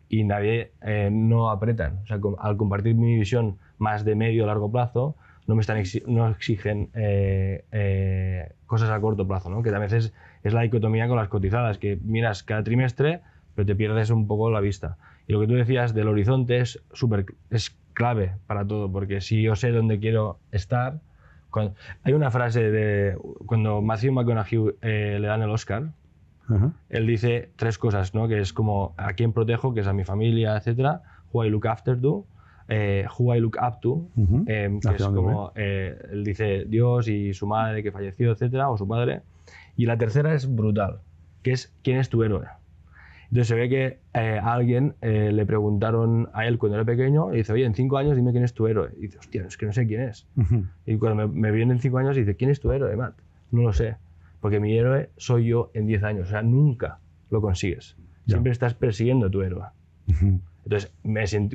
Speaker 2: y nadie no apretan. O sea, al compartir mi visión más de medio a largo plazo, no exigen cosas a corto plazo, ¿no? Que a veces es la dicotomía con las cotizadas, que miras cada trimestre, pero te pierdes un poco la vista. Y lo que tú decías del horizonte es clave para todo, porque si yo sé dónde quiero estar... hay una frase de cuando Matthew McConaughey le dan el Oscar, él dice 3 cosas, ¿no? Que es como a quién protejo, que es a mi familia, etcétera, who I look after to, who I look up to, que es como él dice Dios y su madre que falleció, etcétera, o su padre. Y la tercera es brutal, que es quién es tu héroe. Entonces se ve que a alguien le preguntaron a él cuando era pequeño y dice, oye, en 5 años dime quién es tu héroe. Y dice, hostia, es que no sé quién es. Y cuando me viene en 5 años dice, ¿quién es tu héroe, Matt? No lo sé. Porque mi héroe soy yo en 10 años. O sea, nunca lo consigues. Siempre estás persiguiendo a tu héroe. Entonces,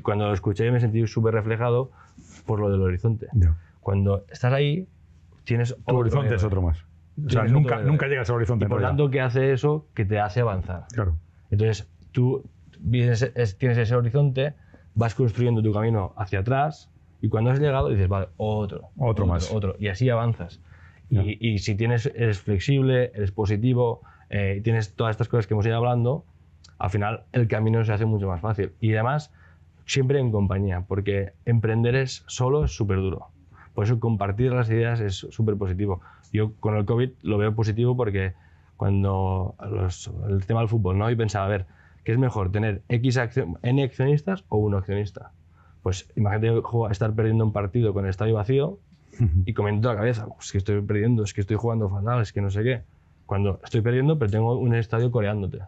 Speaker 2: cuando lo escuché me sentí súper reflejado por lo del horizonte. Cuando estás ahí, tienes
Speaker 1: tu horizonte héroe. Es otro más. O sea, nunca llegas al horizonte.
Speaker 2: Y por tanto, ¿qué hace eso? Que te hace avanzar.
Speaker 1: Claro.
Speaker 2: Entonces, tú tienes ese horizonte, vas construyendo tu camino hacia atrás y cuando has llegado dices, vale, otro más. Y así avanzas. Y si eres flexible, eres positivo, tienes todas estas cosas que hemos ido hablando, al final el camino se hace mucho más fácil. Y además, siempre en compañía, porque emprender solo es súper duro. Por eso compartir las ideas es súper positivo. Yo con el COVID lo veo positivo porque cuando el tema del fútbol, ¿no? Y pensaba, a ver, ¿qué es mejor, tener N accionistas o 1 accionista? Pues imagínate estar perdiendo un partido con el estadio vacío y comiendo la cabeza, es que estoy perdiendo, es que estoy jugando fatal, es que no sé qué. Cuando estoy perdiendo, pero tengo un estadio coreándote.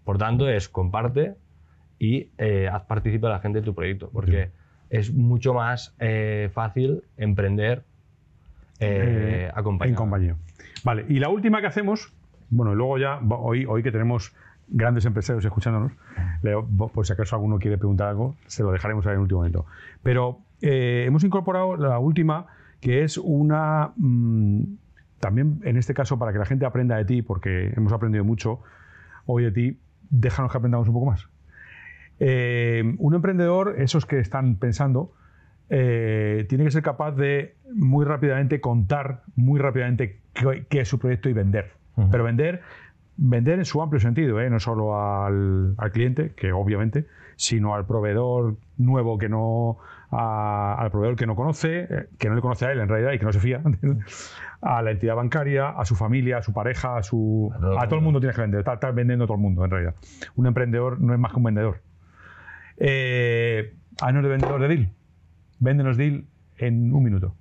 Speaker 2: Por tanto, comparte y haz participar a la gente de tu proyecto, porque es mucho más fácil emprender acompañado.
Speaker 1: En compañía. Vale, y la última que hacemos, bueno, luego ya, hoy que tenemos grandes empresarios escuchándonos, por si acaso alguno quiere preguntar algo, se lo dejaremos ahí en el último momento. Pero hemos incorporado la última, que es una, también en este caso para que la gente aprenda de ti, porque hemos aprendido mucho hoy de ti, déjanos que aprendamos un poco más. Un emprendedor, esos que están pensando, tiene que ser capaz de muy rápidamente contar muy rápidamente qué es su proyecto y vender. Pero vender en su amplio sentido, no solo al cliente, que obviamente, sino al proveedor nuevo al proveedor que no conoce, que no le conoce a él en realidad y que no se fía, a la entidad bancaria, a su familia, a su pareja, a todo el mundo tienes que vender. Estás vendiendo a todo el mundo en realidad. Un emprendedor no es más que un vendedor. Haznos de vendedor de Dil. Véndenos Dil en 1 minuto.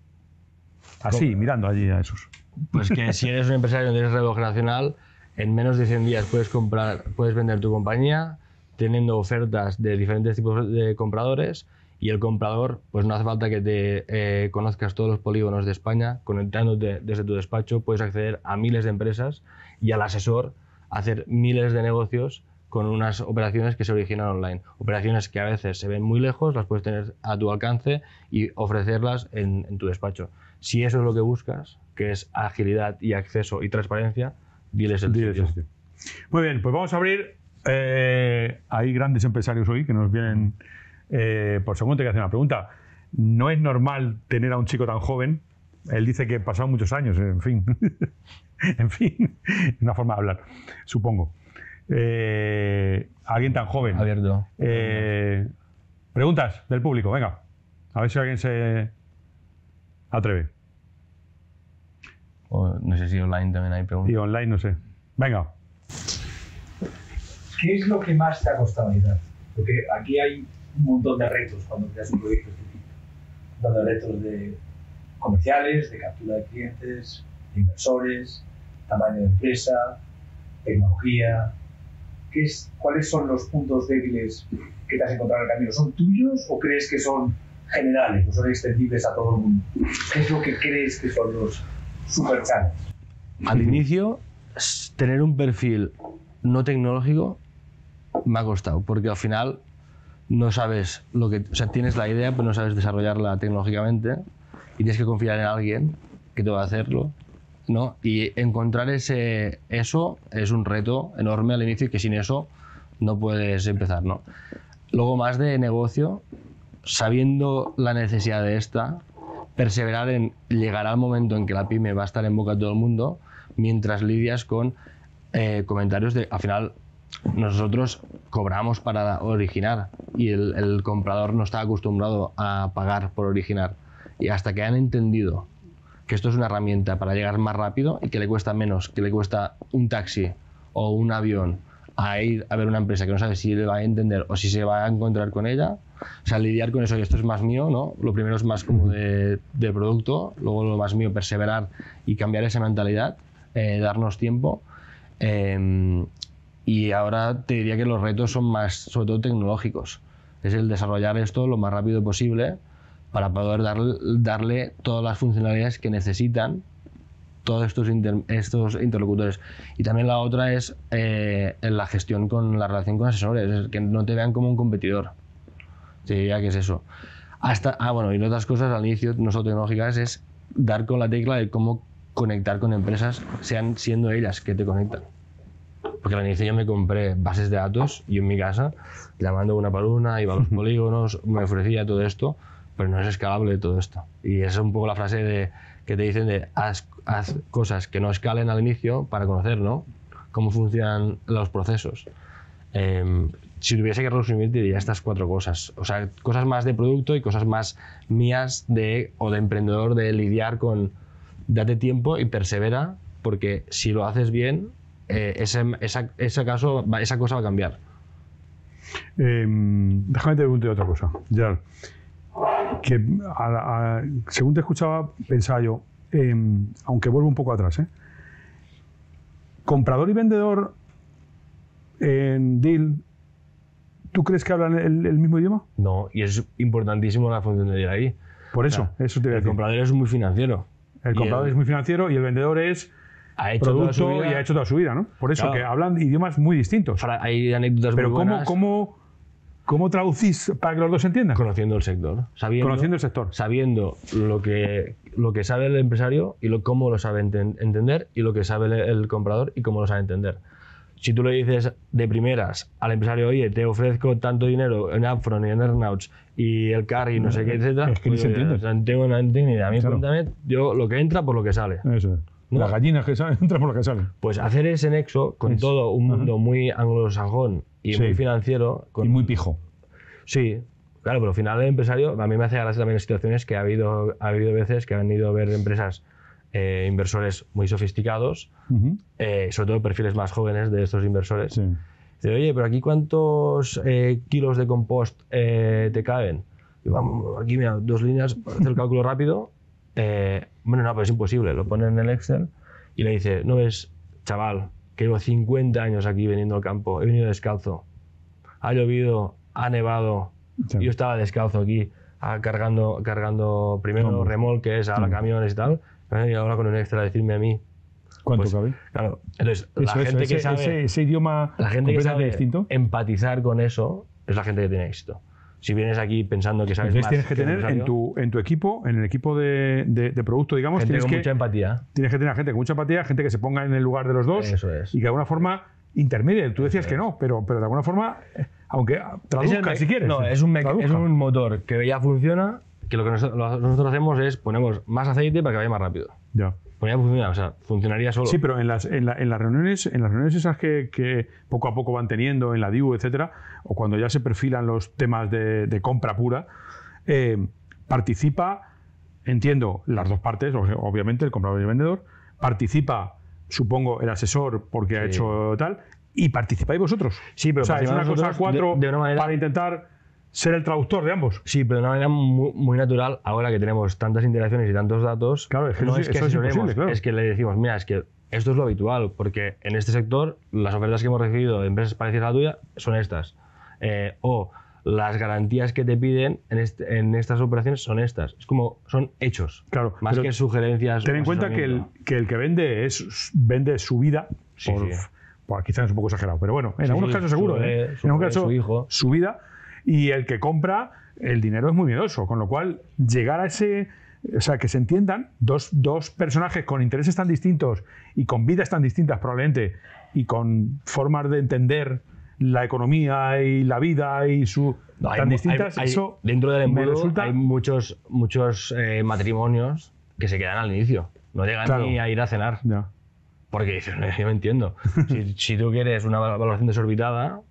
Speaker 1: Así, mirando allí a esos.
Speaker 2: Pues que si eres un empresario y tienes relevo generacional, en menos de 100 días puedes vender tu compañía teniendo ofertas de diferentes tipos de compradores y el comprador, pues no hace falta que te conozcas todos los polígonos de España, conectándote desde tu despacho puedes acceder a miles de empresas y al asesor hacer miles de negocios con unas operaciones que se originan online. Operaciones que a veces se ven muy lejos, las puedes tener a tu alcance y ofrecerlas en tu despacho. Si eso es lo que buscas, que es agilidad y acceso y transparencia, diles el sitio.
Speaker 1: Muy bien, pues vamos a abrir. Hay grandes empresarios hoy que nos vienen. Por segundo, te voy a hacer una pregunta. No es normal tener a un chico tan joven. Él dice que pasaron muchos años, en fin. En fin, una forma de hablar, supongo. Alguien tan joven.
Speaker 2: Abierto.
Speaker 1: Preguntas del público, venga. A ver si alguien se atreve.
Speaker 2: O no sé si online también hay preguntas.
Speaker 1: Y online, no sé. Venga.
Speaker 3: ¿Qué es lo que más te ha costado ayudar? Porque aquí hay un montón de retos cuando creas un proyecto de este tipo. Un montón de retos de comerciales, de captura de clientes, de inversores, tamaño de empresa, tecnología. ¿Cuáles son los puntos débiles que te has encontrado en el camino? ¿Son tuyos o crees que son generales o son extendibles a todo el mundo? ¿Qué es lo que crees que son los super challenges?
Speaker 2: Al inicio, tener un perfil no tecnológico me ha costado, porque al final no sabes lo que... O sea, tienes la idea, pero no sabes desarrollarla tecnológicamente y tienes que confiar en alguien que te va a hacerlo, ¿no? Y encontrar eso es un reto enorme al inicio y que sin eso no puedes empezar, ¿no? Luego, más de negocio, sabiendo la necesidad de esta, perseverar en llegar al momento en que la pyme va a estar en boca de todo el mundo, mientras lidias con comentarios de, al final, nosotros cobramos para originar y el comprador no está acostumbrado a pagar por originar. Y hasta que han entendido que esto es una herramienta para llegar más rápido y que le cuesta menos, que le cuesta un taxi o un avión a ir a ver una empresa que no sabe si le va a entender o si se va a encontrar con ella, o sea, lidiar con eso, y esto es más mío, ¿no? Lo primero es más como de producto, luego lo más mío, perseverar y cambiar esa mentalidad, darnos tiempo. Y ahora te diría que los retos son más, sobre todo tecnológicos. Es el desarrollar esto lo más rápido posible para poder darle todas las funcionalidades que necesitan todos estos interlocutores. Y también la otra es en la gestión con la relación con asesores, es que no te vean como un competidor. Te diría que es eso. Bueno, y otras cosas al inicio, no solo tecnológicas, es dar con la tecla de cómo conectar con empresas, siendo ellas que te conectan. Porque al inicio yo me compré bases de datos, yo en mi casa, llamando una por una, iba a los polígonos, me ofrecía todo esto, pero no es escalable todo esto. Y esa es un poco la frase que te dicen de haz cosas que no escalen al inicio para conocer, ¿no?, cómo funcionan los procesos. Si tuviese que resumir, diría estas 4 cosas. O sea, cosas más de producto y cosas más mías o de emprendedor, de lidiar con date tiempo y persevera, porque si lo haces bien, esa cosa va a cambiar.
Speaker 1: Déjame te preguntar otra cosa, Gerard. Que según te escuchaba, pensaba yo, aunque vuelvo un poco atrás, comprador y vendedor en deal, ¿tú crees que hablan el mismo idioma?
Speaker 2: No, y es importantísimo la función de ahí.
Speaker 1: Por eso, eso te voy a decir.
Speaker 2: El comprador es muy financiero.
Speaker 1: El comprador es muy financiero y el vendedor es producto y ha hecho toda su vida, ¿no? Por eso, claro, que hablan idiomas muy distintos.
Speaker 2: Hay anécdotas muy buenas.
Speaker 1: Pero ¿cómo traducís para que los dos se entiendan?
Speaker 2: Conociendo el sector.
Speaker 1: Conociendo el sector.
Speaker 2: Sabiendo lo que sabe el empresario y cómo lo sabe entender, y lo que sabe el comprador y cómo lo sabe entender. Si tú le dices de primeras al empresario, oye, te ofrezco tanto dinero en upfront y en earnouts y el carry y no sé qué, etcétera,
Speaker 1: es que ni se entiende.
Speaker 2: No tengo ni idea. A mí, claro, cuéntame, yo lo que entra por lo que sale.
Speaker 1: Eso es. ¿No? Las gallinas que salen entran por lo que salen.
Speaker 2: Pues hacer ese nexo con todo un mundo muy anglosajón y muy financiero.
Speaker 1: Y muy pijo.
Speaker 2: Sí, claro, pero al final el empresario, a mí me hace gracia también en situaciones que ha habido veces que han ido a ver empresas, inversores muy sofisticados, sobre todo perfiles más jóvenes de estos inversores. Sí. Dice, oye, pero aquí ¿cuántos kilos de compost te caben? Y vamos, aquí mira, 2 líneas, para hacer el cálculo rápido. Bueno, no, pero es imposible. Lo ponen en el Excel y le dice, no ves, chaval, que llevo 50 años aquí veniendo al campo, he venido descalzo, ha llovido, ha nevado, sí, yo estaba descalzo aquí cargando primero remolques, ahora camiones y tal, y ahora con un Excel a decirme a mí
Speaker 1: ¿Cuánto
Speaker 2: Pues,
Speaker 1: cabe?
Speaker 2: Claro, entonces la
Speaker 1: Eso,
Speaker 2: gente que
Speaker 1: ese,
Speaker 2: sabe,
Speaker 1: ese idioma
Speaker 2: la gente que
Speaker 1: completamente
Speaker 2: sabe
Speaker 1: distinto.
Speaker 2: empatizar con eso es la gente que tiene éxito. Si vienes aquí pensando que sabes
Speaker 1: Entonces
Speaker 2: más
Speaker 1: tienes que
Speaker 2: un
Speaker 1: tener
Speaker 2: empresario,
Speaker 1: en tu equipo, en el equipo de producto, digamos,
Speaker 2: gente
Speaker 1: tienes
Speaker 2: con
Speaker 1: que,
Speaker 2: mucha empatía.
Speaker 1: tienes que tener gente con mucha empatía, gente que se ponga en el lugar de los dos
Speaker 2: Eso es.
Speaker 1: y que de alguna forma intermedie. Tú decías que no, pero de alguna forma, aunque traduzca si quieres.
Speaker 2: No, es un
Speaker 1: traduzca.
Speaker 2: motor que ya funciona, que lo que nosotros hacemos es ponemos más aceite para que vaya más rápido.
Speaker 1: Ya.
Speaker 2: Pues ya funciona, o sea, funcionaría solo.
Speaker 1: Sí, pero en las reuniones esas que poco a poco van teniendo, en la DIU, etcétera, o cuando ya se perfilan los temas de compra pura, participa, entiendo, las dos partes, obviamente, el comprador y el vendedor, participa, supongo, el asesor porque ha hecho tal, y participáis vosotros.
Speaker 2: Sí, pero
Speaker 1: o sea, es una cosa a cuatro
Speaker 2: de una manera,
Speaker 1: para intentar ser el traductor de ambos.
Speaker 2: Sí, pero de una manera muy natural, ahora que tenemos tantas interacciones y tantos datos,
Speaker 1: Claro, es que
Speaker 2: no
Speaker 1: eso
Speaker 2: es que
Speaker 1: es
Speaker 2: asesoremos,
Speaker 1: imposible, claro.
Speaker 2: es que le decimos, mira, es que esto es lo habitual, porque en este sector las ofertas que hemos recibido de empresas parecidas a la tuya son estas. O las garantías que te piden en estas operaciones son estas. Es como, son hechos,
Speaker 1: Claro,
Speaker 2: más que sugerencias.
Speaker 1: Ten en cuenta que el que vende vende su vida,
Speaker 2: Sí, sí.
Speaker 1: Bueno, quizás es un poco exagerado, pero bueno, en
Speaker 2: Sí,
Speaker 1: algunos
Speaker 2: sí,
Speaker 1: casos seguro, en algún caso
Speaker 2: su hijo.
Speaker 1: su vida, y el que compra, el dinero es muy miedoso, con lo cual llegar a ese, o sea, que se entiendan dos personajes con intereses tan distintos y con vidas tan distintas probablemente, y con formas de entender la economía y la vida y tan distintas, eso
Speaker 2: dentro del
Speaker 1: me
Speaker 2: embudo
Speaker 1: resulta...
Speaker 2: hay muchos matrimonios que se quedan al inicio, no llegan
Speaker 1: Claro.
Speaker 2: ni a ir a cenar.
Speaker 1: Ya.
Speaker 2: Porque dices, yo me entiendo. Si tú quieres una valoración desorbitada,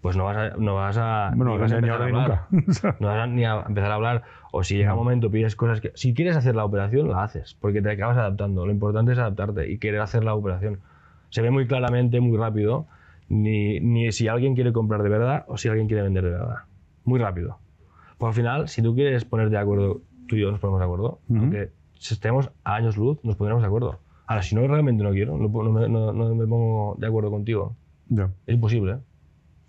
Speaker 2: pues no vas a
Speaker 1: Bueno,
Speaker 2: ni
Speaker 1: ni ahora ni nunca.
Speaker 2: No vas a ni a empezar a hablar. O si llega un momento, pides cosas que... Si quieres hacer la operación, la haces, porque te acabas adaptando. Lo importante es adaptarte y querer hacer la operación. Se ve muy claramente, muy rápido, ni si alguien quiere comprar de verdad o si alguien quiere vender de verdad. Muy rápido. Pues al final, si tú quieres ponerte de acuerdo, tú y yo nos ponemos de acuerdo, aunque si estemos a años luz, nos pondremos de acuerdo. Ahora, si no realmente no quiero, no me pongo de acuerdo contigo.
Speaker 1: Ya.
Speaker 2: Es imposible.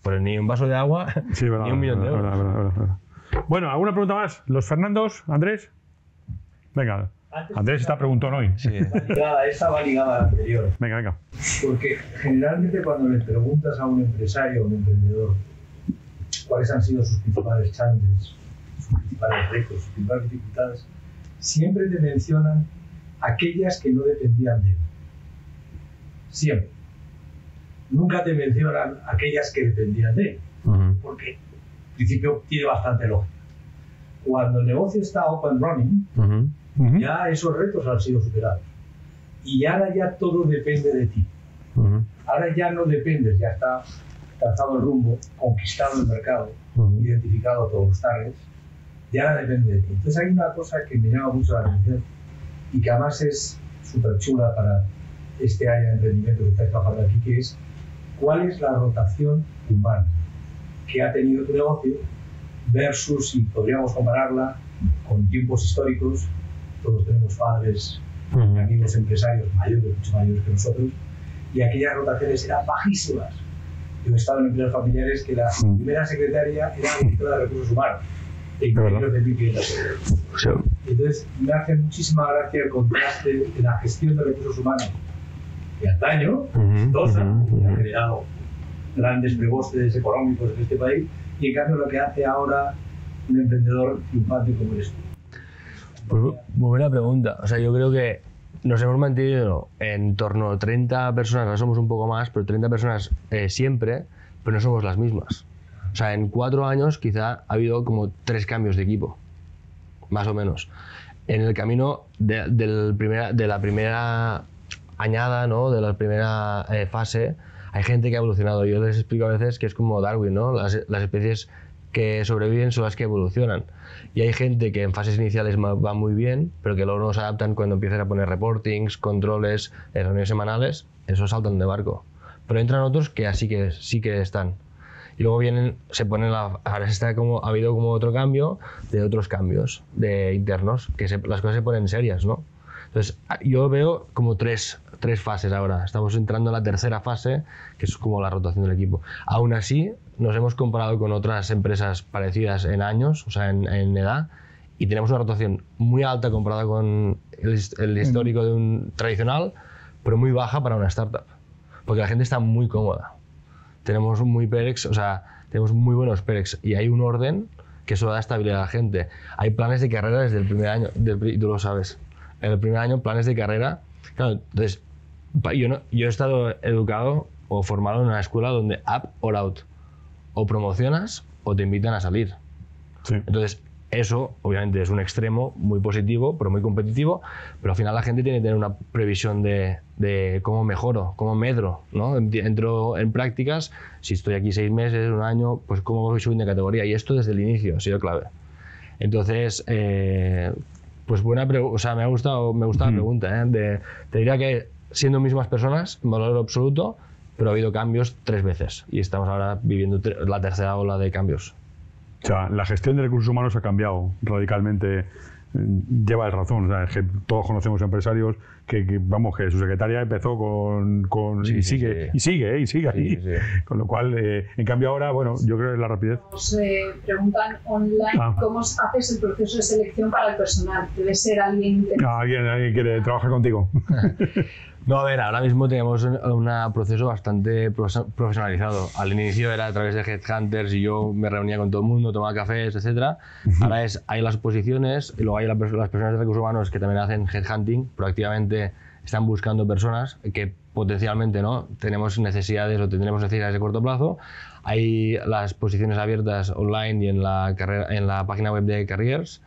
Speaker 2: Pues ni un vaso de agua,
Speaker 1: Sí, verdad,
Speaker 2: ni un millón de euros.
Speaker 1: verdad. Bueno, ¿alguna pregunta más? ¿Los Fernandos, Andrés? Venga, Andrés está preguntón hoy.
Speaker 2: Sí.
Speaker 3: Esta va ligada a la anterior.
Speaker 1: Venga.
Speaker 3: Porque generalmente cuando le preguntas a un empresario o un emprendedor cuáles han sido sus principales challenges, sus principales retos, sus principales dificultades, siempre te mencionan aquellas que no dependían de él. Siempre. Nunca te mencionan aquellas que dependían de él, porque en principio tiene bastante lógica. Cuando el negocio está up and running, ya esos retos han sido superados. Y ahora ya todo depende de ti. Ahora ya no dependes, ya está trazado el rumbo, conquistado el mercado, identificado todos los targets, ya no depende de ti. Entonces hay una cosa que me llama mucho la atención y que además es súper chula para este área de emprendimiento que estáis trabajando aquí, que es cuál es la rotación humana que ha tenido tu negocio versus, si podríamos compararla con tiempos históricos. Todos tenemos padres y amigos empresarios mayores, mucho mayores que nosotros, y aquellas rotaciones eran bajísimas. Yo he estado en empresas familiares que la primera secretaria era directora de recursos humanos, de ingenieros de 1.500 euros. Entonces me hace muchísima gracia el contraste de la gestión de recursos humanos de antaño, exitosa, que ha generado grandes prebostes económicos en este país, y en cambio lo que hace ahora un emprendedor triunfante como eres tú.
Speaker 2: Pues muy buena pregunta. O sea, yo creo que nos hemos mantenido en torno a 30 personas, ahora somos un poco más, pero 30 personas siempre, pero no somos las mismas. O sea, en 4 años quizá ha habido como 3 cambios de equipo, más o menos. En el camino de la primera añada, ¿no? De la primera fase, hay gente que ha evolucionado. Yo les explico a veces que es como Darwin, ¿no? Las especies que sobreviven son las que evolucionan. Y hay gente que en fases iniciales va muy bien, pero que luego no se adaptan cuando empiezan a poner reportings, controles, reuniones semanales, esos saltan de barco. Pero entran otros que así que sí que están. Y luego vienen, se ponen ahora ha habido como otro cambio de otros cambios de internos, que las cosas se ponen serias, ¿no? Entonces, yo veo como tres fases ahora. Estamos entrando en la tercera fase, que es como la rotación del equipo. Aún así, nos hemos comparado con otras empresas parecidas en años, o sea, en edad, y tenemos una rotación muy alta comparada con el histórico de un tradicional, pero muy baja para una startup, porque la gente está muy cómoda. Tenemos muy PEREX, o sea, tenemos muy buenos PEREX y hay un orden que eso da estabilidad a la gente. Hay planes de carrera desde el primer año, y tú lo sabes. En el primer año, planes de carrera. Claro, entonces, yo he estado educado o formado en una escuela donde up or out. O promocionas o te invitan a salir.
Speaker 1: Sí.
Speaker 2: Entonces, eso obviamente es un extremo muy positivo, pero muy competitivo, pero al final la gente tiene que tener una previsión de cómo mejoro, cómo medro, ¿no? Entro en prácticas, si estoy aquí 6 meses, un año, pues cómo voy subiendo de categoría, y esto desde el inicio ha sido clave. Entonces, pues buena pregunta, o sea, me ha gustado la pregunta, ¿eh? Te diría que siendo mismas personas, en valor absoluto, pero ha habido cambios 3 veces y estamos ahora viviendo la tercera ola de cambios.
Speaker 1: O sea, la gestión de recursos humanos ha cambiado radicalmente. Lleva razón. O sea, es que todos conocemos empresarios que vamos, que su secretaria empezó con
Speaker 2: Sí,
Speaker 1: y
Speaker 2: sí,
Speaker 1: sigue
Speaker 2: sí.
Speaker 1: y sigue ahí.
Speaker 2: Sí.
Speaker 1: Con lo cual, en cambio ahora, bueno, yo creo que la rapidez.
Speaker 4: Nos preguntan online cómo haces el proceso de selección para el personal. Debe ser alguien
Speaker 1: Alguien quiere trabajar contigo.
Speaker 2: No, a ver, ahora mismo tenemos un proceso bastante profesionalizado. Al inicio era a través de headhunters y yo me reunía con todo el mundo, tomaba cafés, etc. Ahora hay las posiciones y luego hay las personas de recursos humanos que también hacen headhunting, proactivamente están buscando personas que potencialmente no tenemos necesidades o tendremos necesidades de corto plazo. Hay las posiciones abiertas online y en la página web de Careers.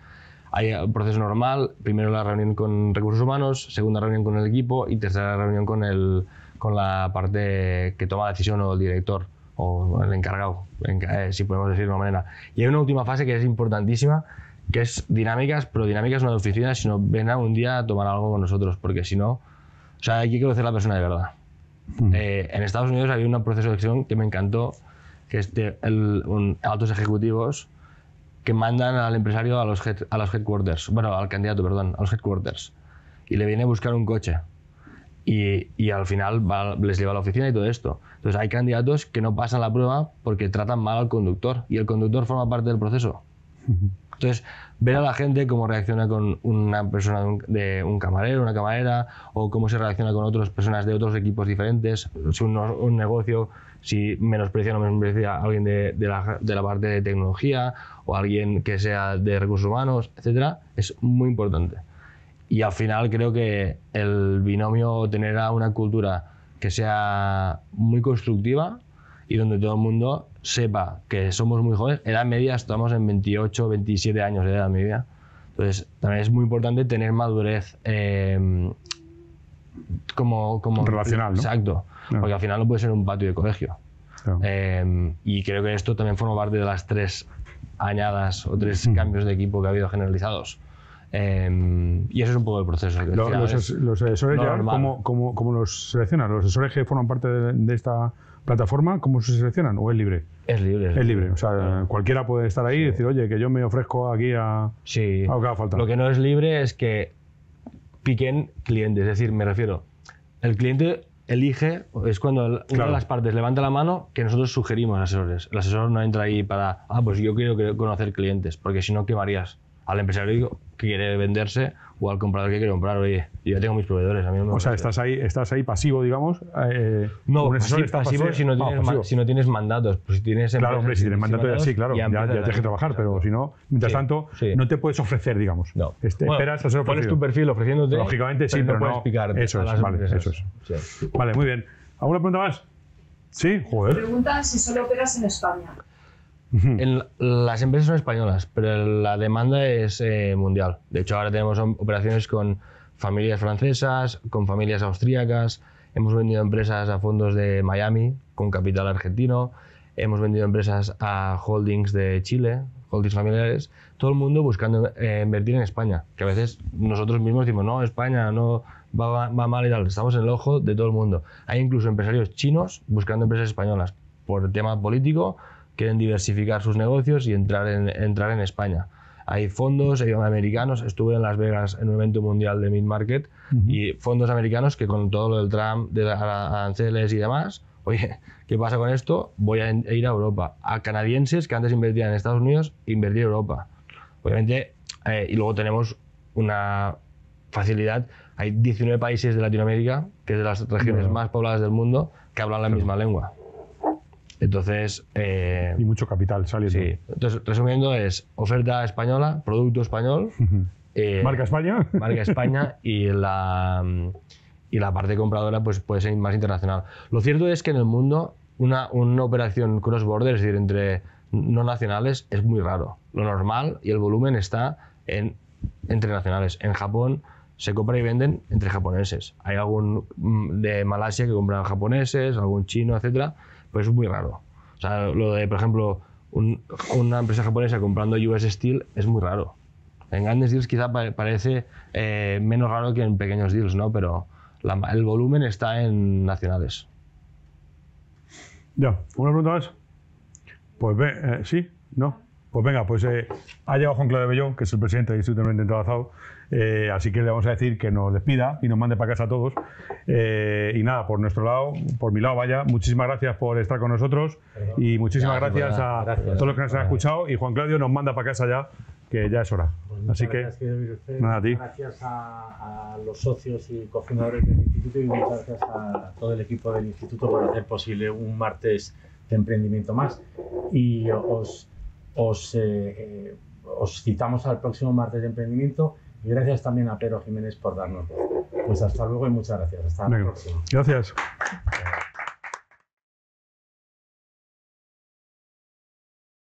Speaker 2: Hay un proceso normal, primero la reunión con recursos humanos, segunda reunión con el equipo y tercera reunión con la parte que toma la decisión o el director o el encargado, si podemos decirlo de una manera. Y hay una última fase que es importantísima, que es dinámicas, pero dinámicas no de oficina, sino ven a un día a tomar algo con nosotros, porque si no, o sea, hay que conocer a la persona de verdad. En Estados Unidos había un proceso de selección que me encantó, que es altos ejecutivos que mandan al empresario a los headquarters, bueno, al candidato, perdón, a los headquarters, y le viene a buscar un coche. Y al final les lleva a la oficina y todo esto. Entonces hay candidatos que no pasan la prueba porque tratan mal al conductor, y el conductor forma parte del proceso. Entonces, ver a la gente cómo reacciona con una persona de un camarero, una camarera, o cómo se reacciona con otras personas de otros equipos diferentes, si un negocio, si menosprecia o no menosprecia a alguien de la parte de tecnología o alguien que sea de recursos humanos, etcétera, es muy importante. Y al final creo que el binomio, tener a una cultura que sea muy constructiva y donde todo el mundo sepa que somos muy jóvenes. Edad media estamos en 28, 27 años de edad media. Entonces también es muy importante tener madurez como
Speaker 1: relacional, ¿no?
Speaker 2: Exacto,
Speaker 1: no.
Speaker 2: Porque al final no puede ser un patio de colegio.
Speaker 1: No.
Speaker 2: Y creo que esto también forma parte de las 3 añadas o 3 cambios de equipo que ha habido generalizados. Y eso es un poco el proceso.
Speaker 1: Los asesores, ¿cómo los seleccionan? ¿Los asesores que forman parte de esta plataforma, cómo se seleccionan? ¿O es libre?
Speaker 2: Es libre.
Speaker 1: Es libre. O sea, cualquiera puede estar ahí y decir, oye, que yo me ofrezco aquí a lo que haga falta.
Speaker 2: Lo que no es libre es que piquen clientes. Es decir, me refiero, el cliente elige, es cuando una de las partes levanta la mano, que nosotros sugerimos asesores. El asesor no entra ahí para, pues yo quiero conocer clientes, porque si no quemarías al empresario que quiere venderse o al comprador que quiere comprar. Oye, yo ya tengo mis proveedores, a mí no me
Speaker 1: sea, estás ahí pasivo, digamos.
Speaker 2: No, pasivo si no tienes mandatos. Pues si tienes
Speaker 1: claro, hombre, si tienes mandatos, sí, claro, ya tienes que trabajar, pero si no, mientras tanto, no te puedes ofrecer, digamos.
Speaker 2: No.
Speaker 1: Esperas a ser ofrecido.
Speaker 2: Pones tu perfil ofreciéndote.
Speaker 1: Lógicamente sí, pero no
Speaker 2: puedes picar.
Speaker 1: Eso es, vale, eso es. Sí. Vale, muy bien. ¿Alguna pregunta más? Sí, joder.
Speaker 4: Preguntan si solo operas en España.
Speaker 2: Las empresas son españolas, pero la demanda es mundial. De hecho, ahora tenemos operaciones con familias francesas, con familias austríacas. Hemos vendido empresas a fondos de Miami con capital argentino. Hemos vendido empresas a holdings de Chile, holdings familiares. Todo el mundo buscando invertir en España, que a veces nosotros mismos decimos, no, España no va mal y tal. Estamos en el ojo de todo el mundo. Hay incluso empresarios chinos buscando empresas españolas por el tema político. Quieren diversificar sus negocios y entrar en España. Hay fondos americanos, estuve en Las Vegas en un evento mundial de mid-market y fondos americanos que con todo lo del Trump, de aranceles y demás, oye, ¿qué pasa con esto? Voy a ir a Europa. A canadienses que antes invertían en Estados Unidos, invertir en Europa. Obviamente, y luego tenemos una facilidad. Hay 19 países de Latinoamérica, que es de las regiones más pobladas del mundo, que hablan la misma lengua. Entonces...
Speaker 1: y mucho capital saliendo.
Speaker 2: Sí. Entonces, resumiendo, es oferta española, producto español,
Speaker 1: marca España.
Speaker 2: Marca España y la parte compradora pues puede ser más internacional. Lo cierto es que en el mundo una operación cross-border, es decir, entre no nacionales, es muy raro. Lo normal y el volumen está entre nacionales. En Japón se compra y venden entre japoneses. Hay algún de Malasia que compran japoneses, algún chino, etcétera, pero es muy raro. O sea, lo de, por ejemplo, una empresa japonesa comprando US Steel es muy raro. En grandes deals quizá parece menos raro que en pequeños deals, ¿no? Pero el volumen está en nacionales.
Speaker 1: Ya, ¿una pregunta más? Pues sí, no. Pues venga, pues ha llegado Juan Claudio Belló, que es el presidente del Instituto de Trabajador, así que le vamos a decir que nos despida y nos mande para casa a todos. Y nada, por nuestro lado, por mi lado, vaya, muchísimas gracias por estar con nosotros y muchísimas gracias a todos los que nos han escuchado. Y Juan Claudio nos manda para casa ya, que ya es hora.
Speaker 5: Pues
Speaker 1: así
Speaker 5: gracias,
Speaker 1: que, nada, a ti.
Speaker 5: Gracias a los socios y cofundadores del Instituto y muchas gracias a todo el equipo del Instituto por hacer posible un martes de emprendimiento más. Y os citamos al próximo martes de emprendimiento y gracias también a Pedro Jiménez por darnos. Pues hasta luego y muchas gracias. Hasta la próxima.
Speaker 1: Gracias.